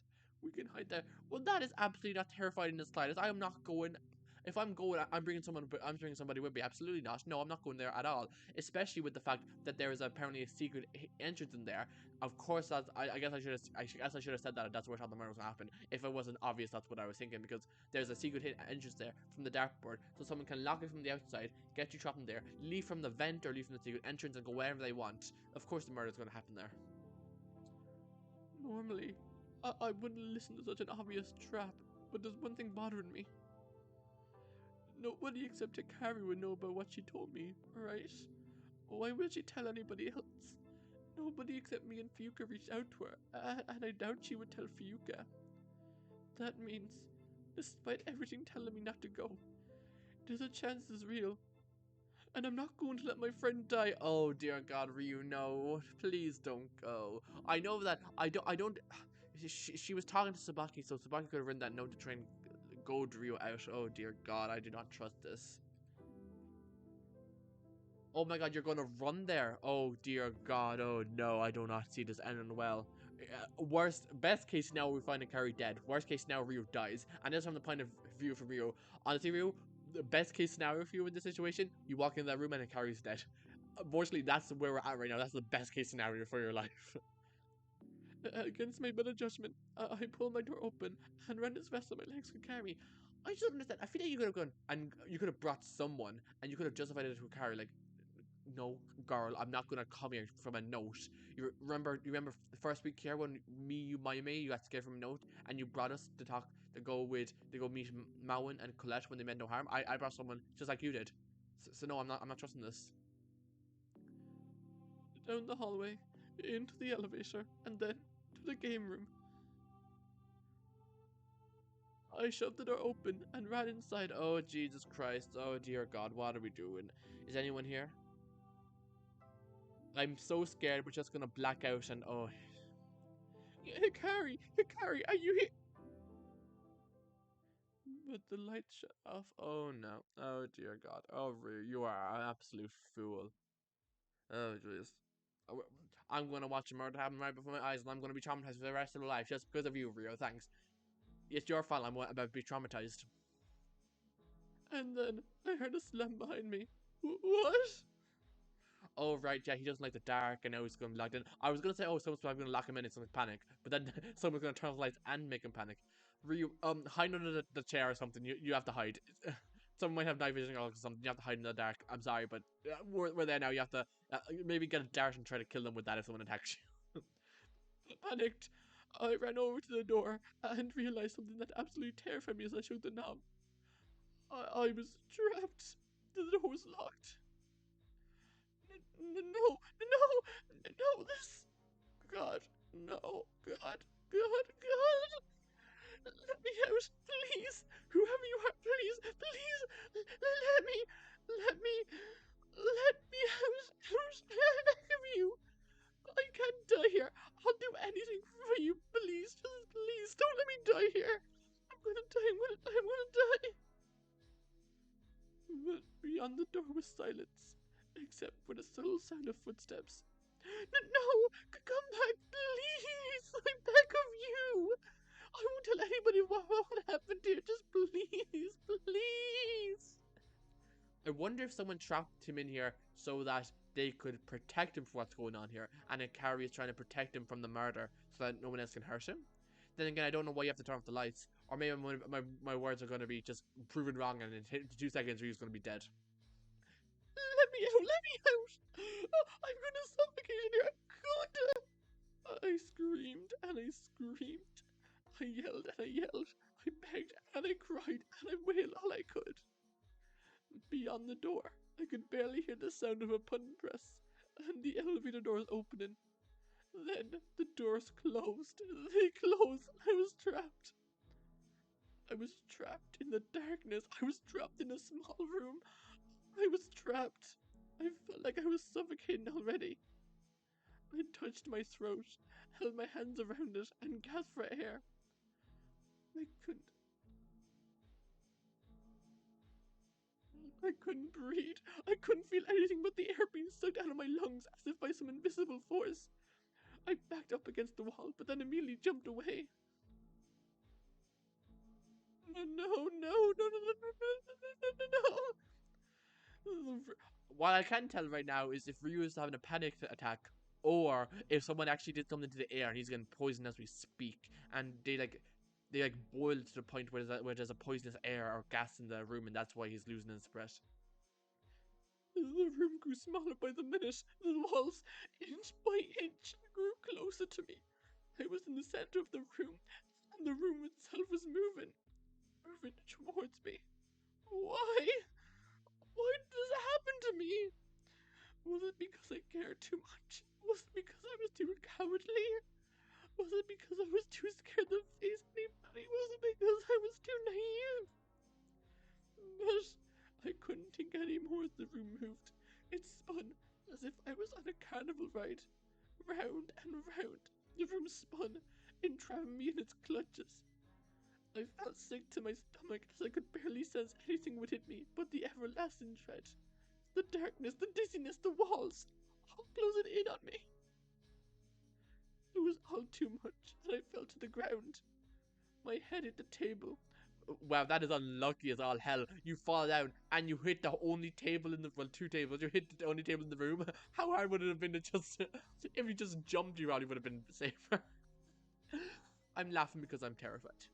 A: We can hide there. Well, that is absolutely not terrifying in the slightest. I am not going... If I'm going, I'm bringing somebody with me. Absolutely not. No, I'm not going there at all. Especially with the fact that there is apparently a secret entrance in there. Of course, I guess I guess I should have said that. That's where I thought the murder was gonna happen. If it wasn't obvious, that's what I was thinking, because there's a secret entrance there from the dartboard, so someone can lock it from the outside, get you trapped in there, leave from the vent or leave from the secret entrance, and go wherever they want. Of course, the murder is gonna happen there. Normally, I wouldn't listen to such an obvious trap, but there's one thing bothering me. Nobody except Hikari would know about what she told me, right? Why would she tell anybody else? Nobody except me and Fuuka reached out to her, and I doubt she would tell Fuuka. That means, despite everything telling me not to go, there's a chance it's real. And I'm not going to let my friend die. Oh dear God, Ryuu, no. Please don't go. I know that, I don't, she was talking to Tsubaki, so Tsubaki could have written that note to try and goad Ryuu out. Oh dear God, I do not trust this. Oh my God, you're going to run there. Oh dear God, oh no, I do not see this ending well. Best case scenario, we find Hikari dead. Worst case scenario, Ryuu dies. And this from the point of view from Ryuu. Honestly, Ryuu, the best case scenario for you in this situation, you walk in that room and Hikari's dead. Unfortunately, that's where we're at right now. That's the best case scenario for your life. Against my better judgment, I pulled my door open and ran as fast as my legs could carry. I just don't understand. I feel like you could have gone and you could have brought someone and you could have justified it to Hikari, like, no, girl, I'm not gonna come here from a note. You remember the first week here when you got scared from a note and you brought us to go meet Mowen and Colette when they meant no harm. I brought someone just like you did. So no, I'm not trusting this. Down the hallway, into the elevator, and then to the game room. I shoved the door open and ran inside. Oh Jesus Christ! Oh dear God, what are we doing? Is anyone here? I'm so scared we're just gonna black out and oh. Hikari, are you here? But the lights shut off. Oh no. Oh dear God. Oh Rue, you are an absolute fool. Oh jeez. I'm gonna watch a murder happen right before my eyes, and I'm gonna be traumatized for the rest of my life just because of you, Rio. Thanks. It's your fault I'm about to be traumatized. And then I heard a slam behind me. What? Oh right, yeah, he doesn't like the dark, and now he's gonna be locked in. I was gonna say, oh, someone's probably gonna lock him in and someone's panic, but then someone's gonna turn off the lights and make him panic. Ryu, hide under the chair or something. You have to hide. Someone might have night vision or something. You have to hide in the dark. I'm sorry, but we're there now. You have to maybe get a dart and try to kill them with that if someone attacks you. Panicked, I ran over to the door and realized something that absolutely terrified me as I shook the knob. I was trapped. The door was locked. No, this. God, no, God. Let me out, please. Whoever you are, please, let me out. I beg of you. I can't die here. I'll do anything for you. Please, just please, don't let me die here. I'm gonna die. But beyond the door was silence, except for the subtle sound of footsteps. No, come back, please. I beg of you. I won't tell anybody what happened here. Just please. I wonder if someone trapped him in here so that they could protect him from what's going on here, and Hikari is trying to protect him from the murder so that no one else can hurt him. Then again, I don't know why you have to turn off the lights, or maybe my words are going to be just proven wrong, and in 2 seconds, Ryu's going to be dead. Let me out! Oh, I'm going to suffocate in here. God! I screamed and I screamed. I yelled and I yelled. I begged and I cried and I wailed all I could. Beyond the door, I could barely hear the sound of a button press, and the elevator doors opening. Then the doors closed. They closed. I was trapped. I was trapped in the darkness. I was trapped in a small room. I was trapped. I felt like I was suffocating already. I touched my throat, held my hands around it, and gasped for air. I couldn't breathe. I couldn't feel anything but the air being sucked out of my lungs as if by some invisible force. I backed up against the wall, but then immediately jumped away. No, no, no, no, no, no, no, no. What I can tell right now is if Ryu is having a panic attack, or if someone actually did something to the air and he's getting poisoned as we speak, and they boil to the point where there's a poisonous air or gas in the room, and that's why he's losing his breath. The room grew smaller by the minute. The walls, inch by inch, grew closer to me. I was in the center of the room, and the room itself was moving towards me. Why? Why did this happen to me? Was it because I cared too much? Was it because I was too cowardly? Was it because I was too scared to face anybody? Was it because I was too naive? But I couldn't think any more as the room moved. It spun as if I was on a carnival ride. Round and round, the room spun, entrapping me in its clutches. I felt sick to my stomach as I could barely sense anything within me but the everlasting dread. The darkness, the dizziness, the walls, all closing in on me. It was all too much, and I fell to the ground. My head hit the table. Wow, that is unlucky as all hell. You fall down and you hit the only table in the two tables. You hit the only table in the room. How hard would it have been to just if you just jumped? You probably would have been safer. I'm laughing because I'm terrified.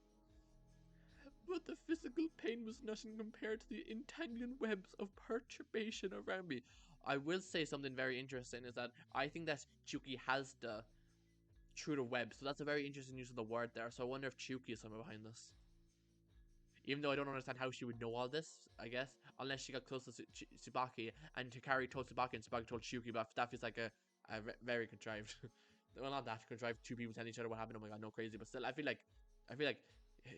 A: But the physical pain was nothing compared to the entangling webs of perturbation around me. I will say something very interesting is that I think that Chiyuki has the through the web, so that's a very interesting use of the word there. So I wonder if Chiyuki is somewhere behind this. Even though I don't understand how she would know all this, I guess, unless she got close to Tsubaki and Hikari told Tsubaki and Tsubaki told Chiyuki, but that feels like a very contrived. Well, not that contrived. Two people telling each other what happened. Oh my god, no crazy, but still, I feel like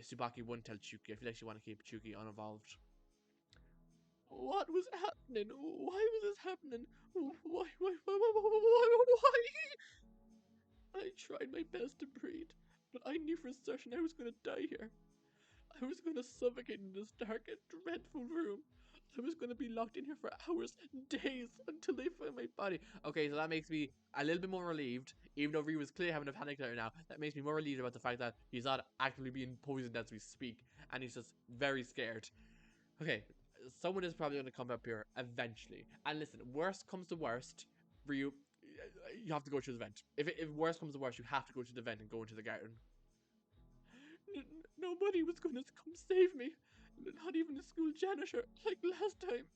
A: Tsubaki wouldn't tell Chiyuki. I feel like she want to keep Chiyuki uninvolved. What was happening? Why was this happening? Why? I tried my best to breathe, but I knew for certain I was going to die here. I was going to suffocate in this dark and dreadful room. I was going to be locked in here for hours, days, until they find my body. Okay, so that makes me a little bit more relieved, even though Ryuu was clearly having a panic attack now. That makes me more relieved about the fact that he's not actively being poisoned as we speak, and he's just very scared. Okay, someone is probably going to come up here eventually. And listen, worst comes to worst, Ryuu, you have to go to the vent. If worst comes to worst, you have to go to the vent and go into the garden. Nobody was going to come save me. Not even the school janitor, like last time.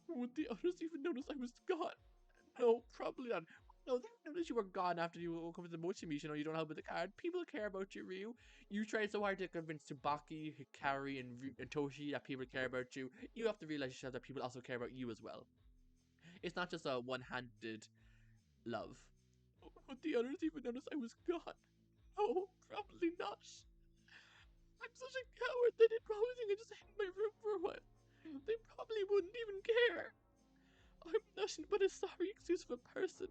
A: Would the others even notice I was gone? No, probably not. No, they noticed you were gone after you woke up at the mochi meet. You know, you don't help with the card. People care about you, Ryuu. You tried so hard to convince Tsubaki, Hikari, and Toshi that people care about you. You have to realize yourself that people also care about you as well. It's not just a one-handed love. Would the others even notice I was gone? No, probably not. I'm such a coward that they'd probably think I just hid in my room for a while. They probably wouldn't even care. I'm nothing but a sorry excuse of a person.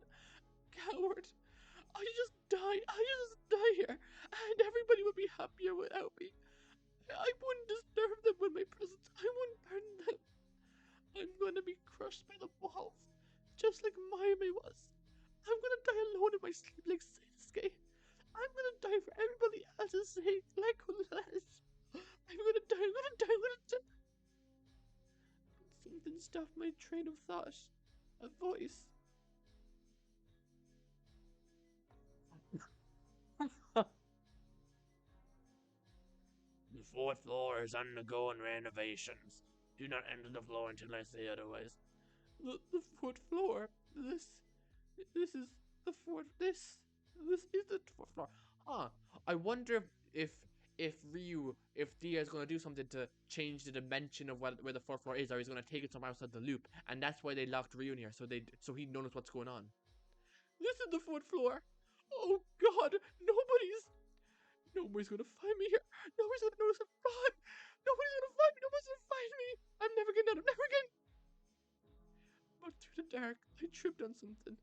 A: Coward. I just die here, and everybody would be happier without me. I wouldn't disturb them with my presence. I wouldn't burn them. I'm gonna be crushed by the walls, just like Mayame was. I'm gonna die alone in my sleep like Sasuke. I'm gonna die for everybody else's sake, like Les. I'm gonna die, I'm gonna die, I'm gonna die. Something stopped my train of thought. A voice.
C: The fourth floor is undergoing renovations. Do not enter the floor until I say otherwise.
A: The fourth floor. This is the fourth. This is the fourth floor. Huh. I wonder if Ryuu, if Dia is gonna do something to change the dimension of where the fourth floor is, or he's gonna take it somewhere outside the loop, and that's why they locked Ryuu in here, so he knows what's going on. This is the fourth floor. Oh God, nobody's gonna find me here. Nobody's gonna notice I'm gone. Nobody's gonna find me. Nobody's gonna find me. I'm never getting out. I'm never getting. But through the dark, I tripped on something.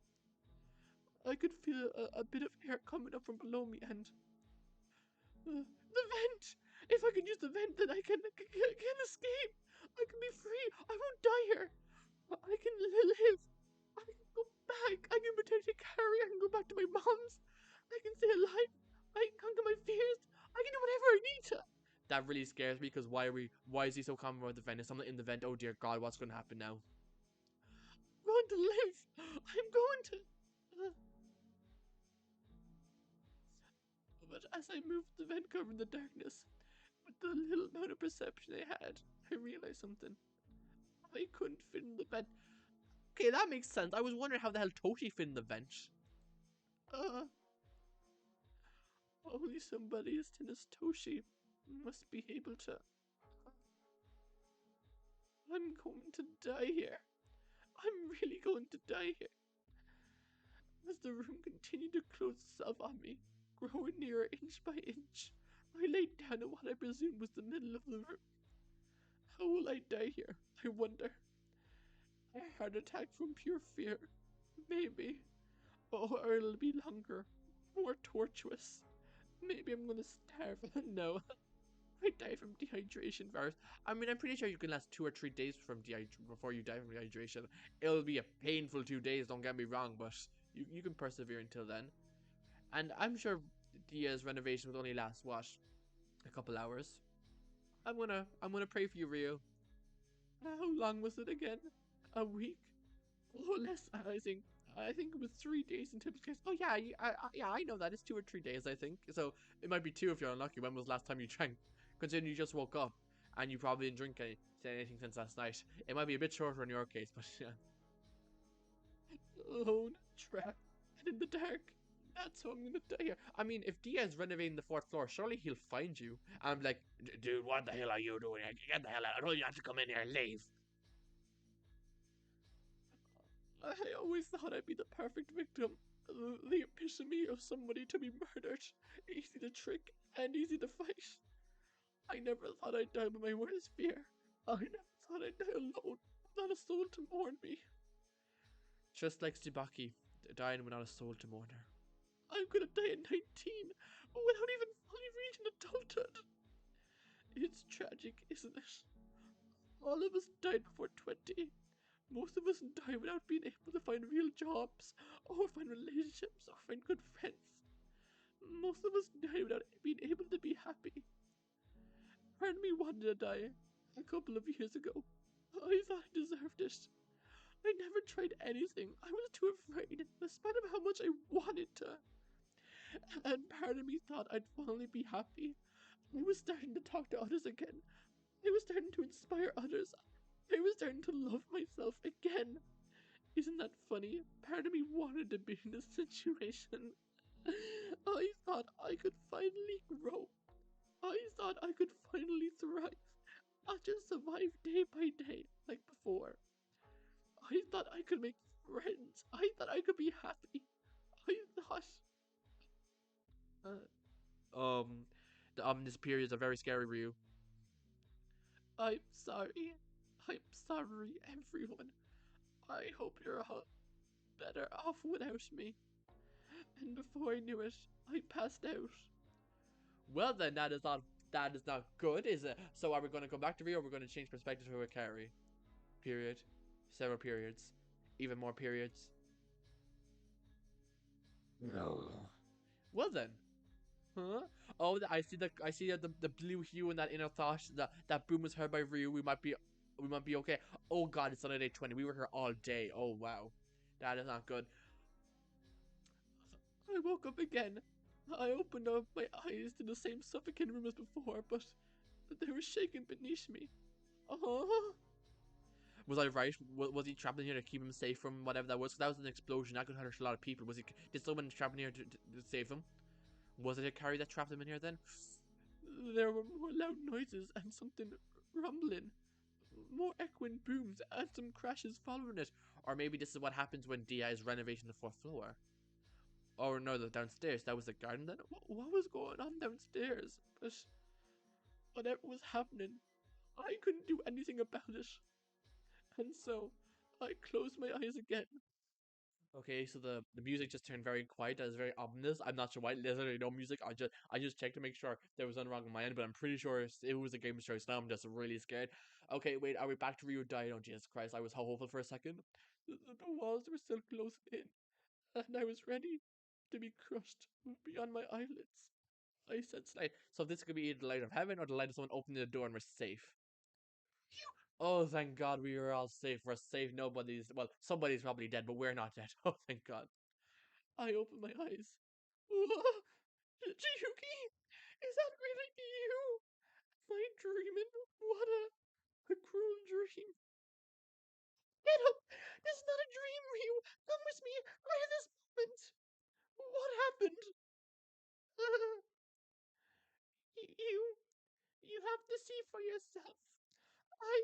A: I could feel a bit of air coming up from below me, and the vent. If I can use the vent, then I can escape. I can be free. I won't die here. I can live. I can go back. I can pretend to carry. I can go back to my mom's. I can stay alive. I can conquer my fears. I can do whatever I need to. That really scares me because why is he so calm about the vent? Is someone in the vent? Oh dear God, what's going to happen now?
D: I'm going to live. I'm going to. But as I moved the vent cover in the darkness, with the little amount of perception I had, I realized something. I couldn't fit in the vent.
A: Okay, that makes sense. I was wondering how the hell Toshi fit in the vent.
D: Only somebody as thin as Toshi must be able to. I'm going to die here. I'm really going to die here. As the room continued to close itself on me, growing nearer inch by inch, I laid down in what I presumed was the middle of the room. How will I die here, I wonder? A heart attack from pure fear? Maybe. Or it'll be longer, more tortuous. Maybe I'm gonna starve. No, I die from dehydration first.
A: I mean, I'm pretty sure you can last 2 or 3 days from before you die from dehydration. It'll be a painful 2 days, don't get me wrong, but you can persevere until then. And I'm sure Dia's renovation will only last, what, a couple hours? I'm gonna pray for you, Ryuu.
D: How long was it again? A week? Oh, less, I think it was 3 days in Tim's case.
A: Oh yeah, yeah, I know that. It's 2 or 3 days, I think. So it might be 2 if you're unlucky. When was the last time you drank? Considering you just woke up and you probably didn't drink anything since last night. It might be a bit shorter in your case, but yeah.
D: Alone, trapped, and in the dark. That's how I'm gonna die here.
A: I mean, if Dia's renovating the 4th floor, surely he'll find you. And I'm like, dude, what the hell are you doing here? Get the hell out. I told you not to come in here. Leave.
D: I always thought I'd be the perfect victim. The epitome of somebody to be murdered. Easy to trick and easy to fight. I never thought I'd die by my worst fear. I never thought I'd die alone, without a soul to mourn me.
A: Just like Tsubaki, dying without a soul to mourn her.
D: I'm gonna die at 19, without even fully reaching adulthood. It's tragic, isn't it? All of us died before 20. Most of us die without being able to find real jobs, or find relationships, or find good friends. Most of us die without being able to be happy. Part of me wanted to die a couple of years ago. I thought I deserved it. I never tried anything. I was too afraid, despite of how much I wanted to. And part of me thought I'd finally be happy. I was starting to talk to others again. I was starting to inspire others. I was starting to love myself again. Isn't that funny? Part of me wanted to be in this situation. I thought I could finally grow. I thought I could finally thrive. Not just survive day by day like before. I thought I could make friends. I thought I could be happy. I thought.
A: This period is very scary, Ryu.
D: I'm sorry. I'm sorry, everyone. I hope you're all better off without me. And before I knew it, I passed out.
A: Well then, that is not good, is it? So are we going to come back to Ryu, or we're going to change perspective to a carry? Period. Several periods. Even more periods. No. Well then. Huh? Oh, I see the blue hue in that inner thought. That boom was heard by Ryu. We might be okay. Oh god, it's another day 20. We were here all day. Oh wow. That is not good.
D: I woke up again. I opened up my eyes to the same suffocating room as before, but they were shaking beneath me.
A: Was I right? Was he trapped in here to keep him safe from whatever that was? 'Cause that was an explosion. That could hurt a lot of people. Did someone trap in here to save him? Was it a carry that trapped him in here then?
D: There were more loud noises and something rumbling. More echoing booms and some crashes following it.
A: Or maybe this is what happens when Dia is renovating the 4th floor. Or no, the downstairs. That was the garden then?
D: What was going on downstairs? But whatever was happening, I couldn't do anything about it. And so, I closed my eyes again.
A: Okay, so the music just turned very quiet. That is very ominous. I'm not sure why. There's literally no music. I just checked to make sure there was nothing wrong on my end, but I'm pretty sure it was a game of choice. Now I'm just really scared. Okay, wait, are we back to Ryu dying? Oh Jesus Christ! I was hopeful for a second.
D: The walls were still closing in, and I was ready to be crushed beyond my eyelids.
A: I said slide. So this could be either the light of heaven or the light of someone opening the door and we're safe. Oh, thank God we were all safe. We're safe. Nobody's, well, somebody's probably dead, but we're not dead. Oh, thank God. I open my eyes. Chiyuki, is that really you? Am I dreaming? What a cruel dream. Get up! This is not a dream, Ryu! Come with me! Right at this moment! What happened? you, you have to see for yourself. I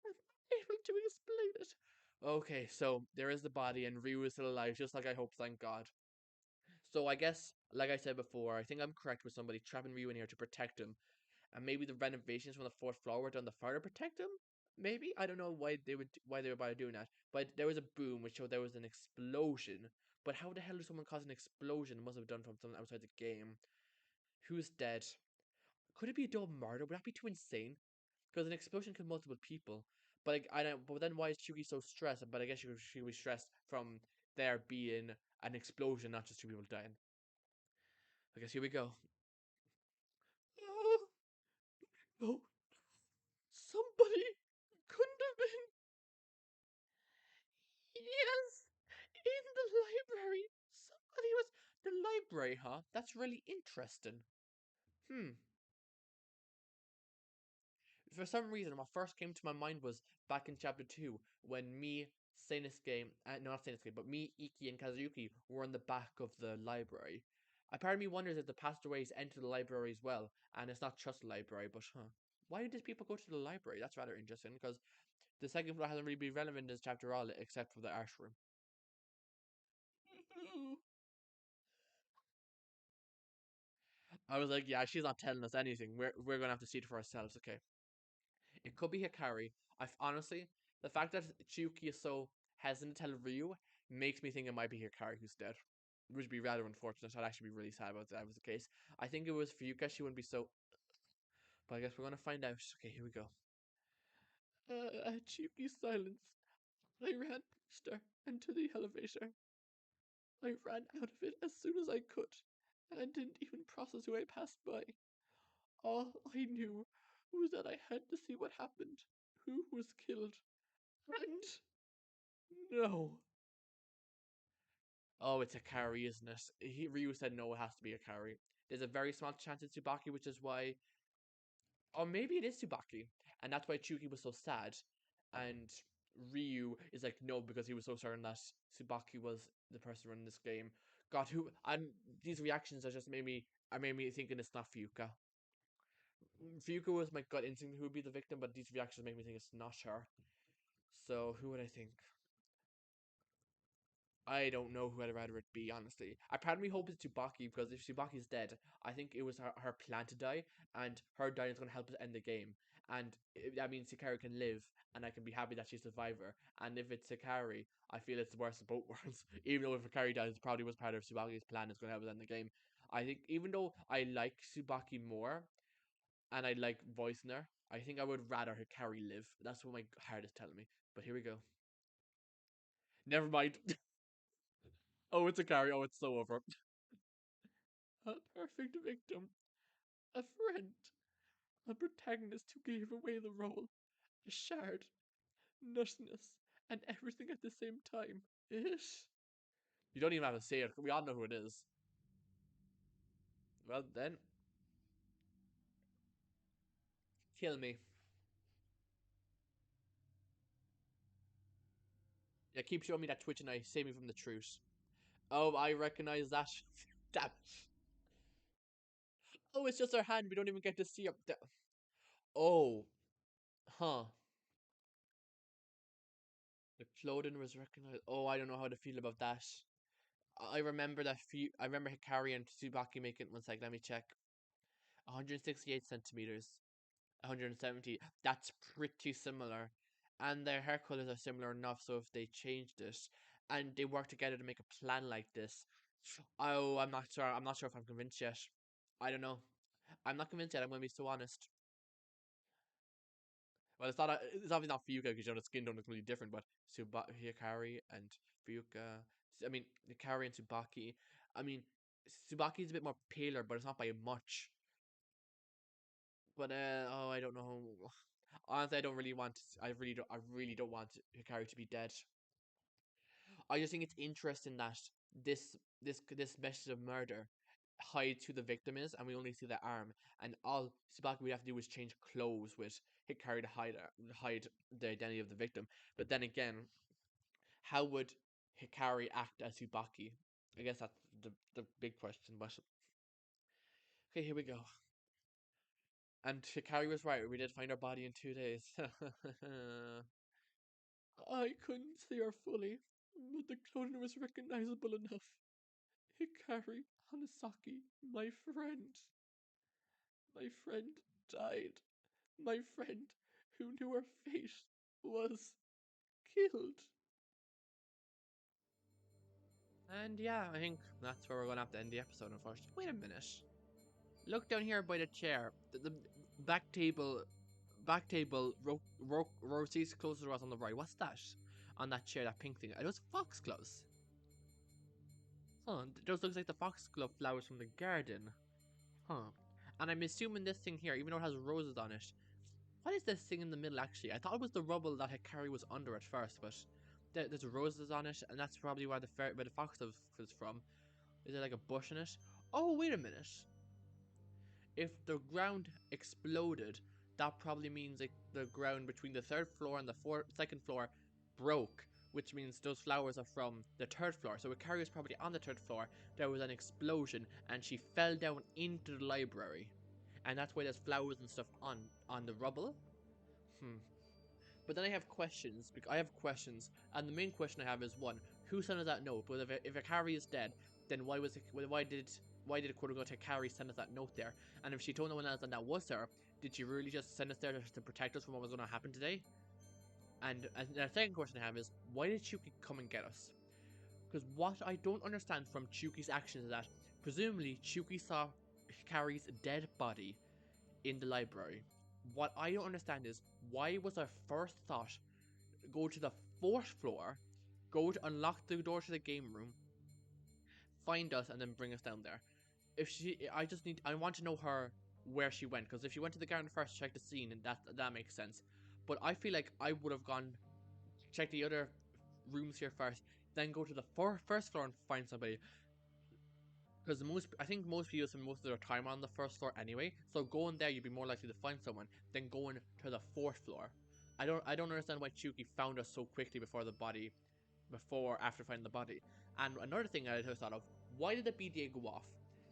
A: am able to explain it. Okay, so there is the body, and Ryu is still alive, just like I hope, thank God. So I guess, like I said before, I think I'm correct with somebody trapping Ryu in here to protect him. And maybe the renovations from the fourth floor were done to further protect him. Maybe I don't know why they were about doing that. But there was a boom which showed there was an explosion. But how the hell did someone cause an explosion? It must have done from something outside the game. Who's dead? Could it be a double murder? Would that be too insane? Because an explosion killed multiple people. But like, I don't. But then why is Chiyuki so stressed? But I guess she was stressed from there being an explosion, not just two people dying. I guess here we go. Oh, no, somebody couldn't have been. Yes, in the library. Somebody was. The library, huh? That's really interesting. Hmm. For some reason, what first came to my mind was back in chapter 2 when me, Seinosuke, no, not Seinosuke, but me, Iki, and Kazuyuki were in the back of the library. A part of me wonders if the passageways enter the library as well, and it's not just the library, but huh. Why did people go to the library? That's rather interesting, because the second floor hasn't really been relevant in this chapter at all, except for the art room. I was like, yeah, she's not telling us anything. We're gonna have to see it for ourselves. Okay, it could be Hikari. I honestly, the fact that Chiyuki is so hesitant to tell Ryu makes me think it might be Hikari who's dead, which would be rather unfortunate. I'd actually be really sad about that was the case. I think it was Fuyuka. She wouldn't be so. But I guess we're gonna find out. Okay, here we go. Chiyuki's silence. I ran past her and to the elevator. I ran out of it as soon as I could, and didn't even process who I passed by. All I knew was that I had to see what happened, who was killed, and no. Oh, it's a carry, isn't it? Ryu said no, it has to be a carry. There's a very small chance it's Tsubaki, which is why. Or maybe it is Tsubaki, and that's why Chiyuki was so sad. And Ryu is like, no, because he was so certain that Tsubaki was the person running this game. God, who. And these reactions are made me thinking it's not Fuka. Fuka was my gut instinct who would be the victim, but these reactions make me think it's not her. So, who would I think? I don't know who I'd rather it be, honestly. I part of me hope it's Tsubaki because if Tsubaki's dead, I think it was her plan to die, and her dying is going to help us end the game. And that means Hikari can live, and I can be happy that she's a survivor. And if it's Hikari, I feel it's the worst of both worlds. Even though if Hikari dies, it probably was part of Tsubaki's plan, it's going to help us end the game. I think even though I like Tsubaki more, and I like voicing her, I think I would rather Hikari live. That's what my heart is telling me. But here we go. Never mind. Oh, it's a carry. Oh, it's so over. A perfect victim. A friend. A protagonist who gave away the role. A shard. Nuttiness. And everything at the same time. Ish. You don't even have to say it. We all know who it is. Well, then. Kill me. Yeah, keep showing me that Twitch and I save me from the truth. Oh, I recognize that. Damn it. Oh, it's just her hand. We don't even get to see her. Oh. Huh. The clothing was recognized. Oh, I don't know how to feel about that. I remember that few. I remember Hikari and Tsubaki making. One sec, let me check. 168 centimeters, 170. That's pretty similar, and their hair colors are similar enough. So if they changed it, and they work together to make a plan like this, oh, I'm not sure. I'm not sure if I'm convinced yet. I don't know. I'm not convinced yet. I'm gonna be so honest. Well, it's not. It's obviously not Fuka because you know the skin tone is completely different. But Hikari and Fuka. I mean, Hikari and Tsubaki. I mean, Tsubaki's a bit more paler, but it's not by much. But oh, I don't know. Honestly, I don't really want. I really don't want Hikari to be dead. I just think it's interesting that this message of murder hides who the victim is, and we only see the arm. And all Tsubaki would have to do is change clothes with Hikari to hide the identity of the victim. But then again, how would Hikari act as Tsubaki? I guess that's the big question. But okay, here we go. And Hikari was right. We did find her body in 2 days. I couldn't see her fully, but the clothing was recognizable enough. Hikari Hanasaki, my friend died. My friend who knew her fate was killed. And yeah, I think that's where we're going to have to end the episode, unfortunately. Wait a minute. Look down here by the chair. The back table, Rosie's closest to us on the right. What's that? On that chair, that pink thing. It was foxgloves. Huh, those looks like the foxglove flowers from the garden. Huh. And I'm assuming this thing here, even though it has roses on it, what is this thing in the middle actually? I thought it was the rubble that Hikari was under at first, but there's roses on it, and that's probably where the foxglove is from. Is there like a bush in it? Oh, wait a minute. If the ground exploded, that probably means like the ground between the third floor and the second floor broke, which means those flowers are from the third floor. So Hikari was probably on the third floor. There was an explosion, and she fell down into the library, and that's why there's flowers and stuff on the rubble. Hmm. But then I have questions. I have questions, and the main question I have is one: who sent us that note? But if Hikari is dead, then why did quote unquote Hikari send us that note there? And if she told no one else and that was her, did she really just send us there to protect us from what was going to happen today? And the second question I have is, why did Chiyuki come and get us? Because what I don't understand from Chiyuki's actions is that presumably Chiyuki saw Hikari's dead body in the library. What I don't understand is, why was our first thought go to the fourth floor, go to unlock the door to the game room, find us, and then bring us down there? If she, I want to know her where she went, because if she went to the garden first to check the scene, and that makes sense. But I feel like I would have gone check the other rooms here first, then go to the first floor and find somebody. Because I think most people spend most of their time on the first floor anyway. So going there, you'd be more likely to find someone than going to the fourth floor. I don't understand why Chiyuki found us so quickly after finding the body. And another thing I just thought of: why did the BDA go off?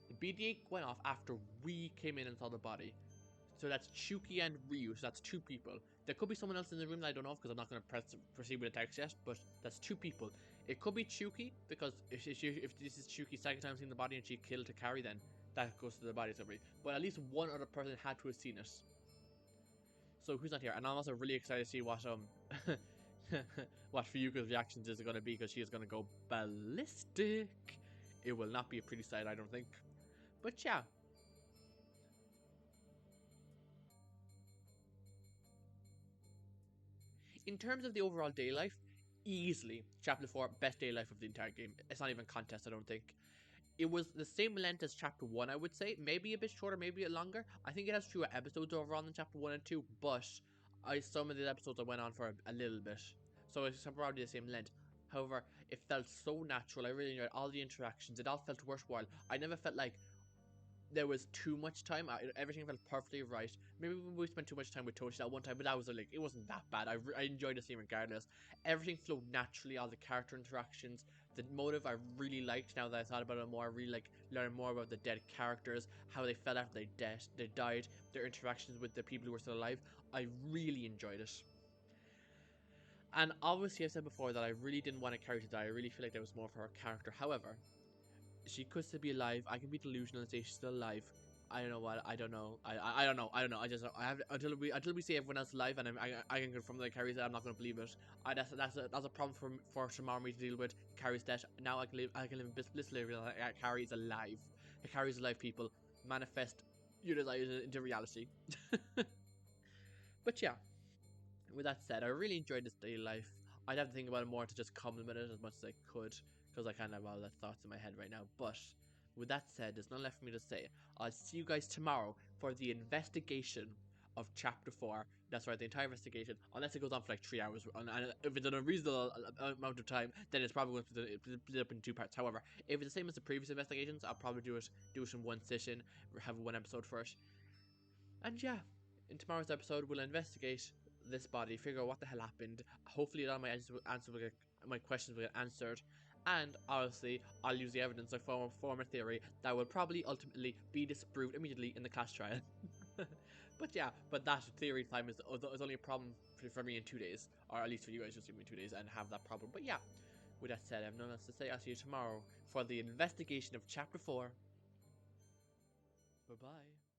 A: The BDA went off after we came in and saw the body. So that's Chiyuki and Ryuu. So that's two people. There could be someone else in the room that I don't know because I'm not going to proceed with the text yet. But that's two people. It could be Chiyuki, because if this is Chiyuki's second time seeing the body and she killed Hikari, then that goes to the body somebody. But at least one other person had to have seen it. So who's not here? And I'm also really excited to see what what Ryuka's reactions is going to be, because she is going to go ballistic. It will not be a pretty sight, I don't think. But yeah. In terms of the overall day life, easily Chapter 4 best day life of the entire game. It's not even contest, I don't think. It was the same length as Chapter 1, I would say. Maybe a bit shorter, maybe a bit longer. I think it has fewer episodes overall than Chapter 1 and 2, but some of the episodes I went on for a little bit. So it's probably the same length. However, it felt so natural. I really enjoyed all the interactions. It all felt worthwhile. I never felt like there was too much time. Everything felt perfectly right. Maybe we spent too much time with Toshi that one time, but that was like, it wasn't that bad. I enjoyed the scene regardless. Everything flowed naturally. All the character interactions, the motive I really liked. Now that I thought about it more, I really like learning more about the dead characters, how they felt after they died, their interactions with the people who were still alive. I really enjoyed it. And obviously, I said before that I really didn't want a character to die. I really feel like there was more for her character. However, she could still be alive. I can be delusional and say she's still alive. I don't know what. I don't know. I don't know. I don't know. I have until we see everyone else alive, and I can confirm that Carrie's dead. I'm not going to believe it. That's a problem for Shimami to deal with. Carrie's dead. Now I can live blissfully with Carrie's alive. Carrie's alive. People manifest your desires into reality. But yeah, with that said, I really enjoyed this daily life. I'd have to think about it more to just compliment it as much as I could, because I kind of have all the thoughts in my head right now. But with that said, there's nothing left for me to say. I'll see you guys tomorrow for the investigation of Chapter 4. That's right, the entire investigation, unless it goes on for like 3 hours. And if it's in a reasonable amount of time, then it's probably going to split up in 2 parts. However, if it's the same as the previous investigations, I'll probably do it in one session, have one episode first. And yeah, in tomorrow's episode, we'll investigate this body, figure out what the hell happened. Hopefully, all my my questions will get answered. And honestly, I'll use the evidence I form a theory that will probably ultimately be disproved immediately in the class trial. But yeah, that theory time is only a problem for me in 2 days, or at least for you guys, just give me 2 days and have that problem. But yeah, with that said, I have nothing else to say. I'll see you tomorrow for the investigation of Chapter 4. Bye bye.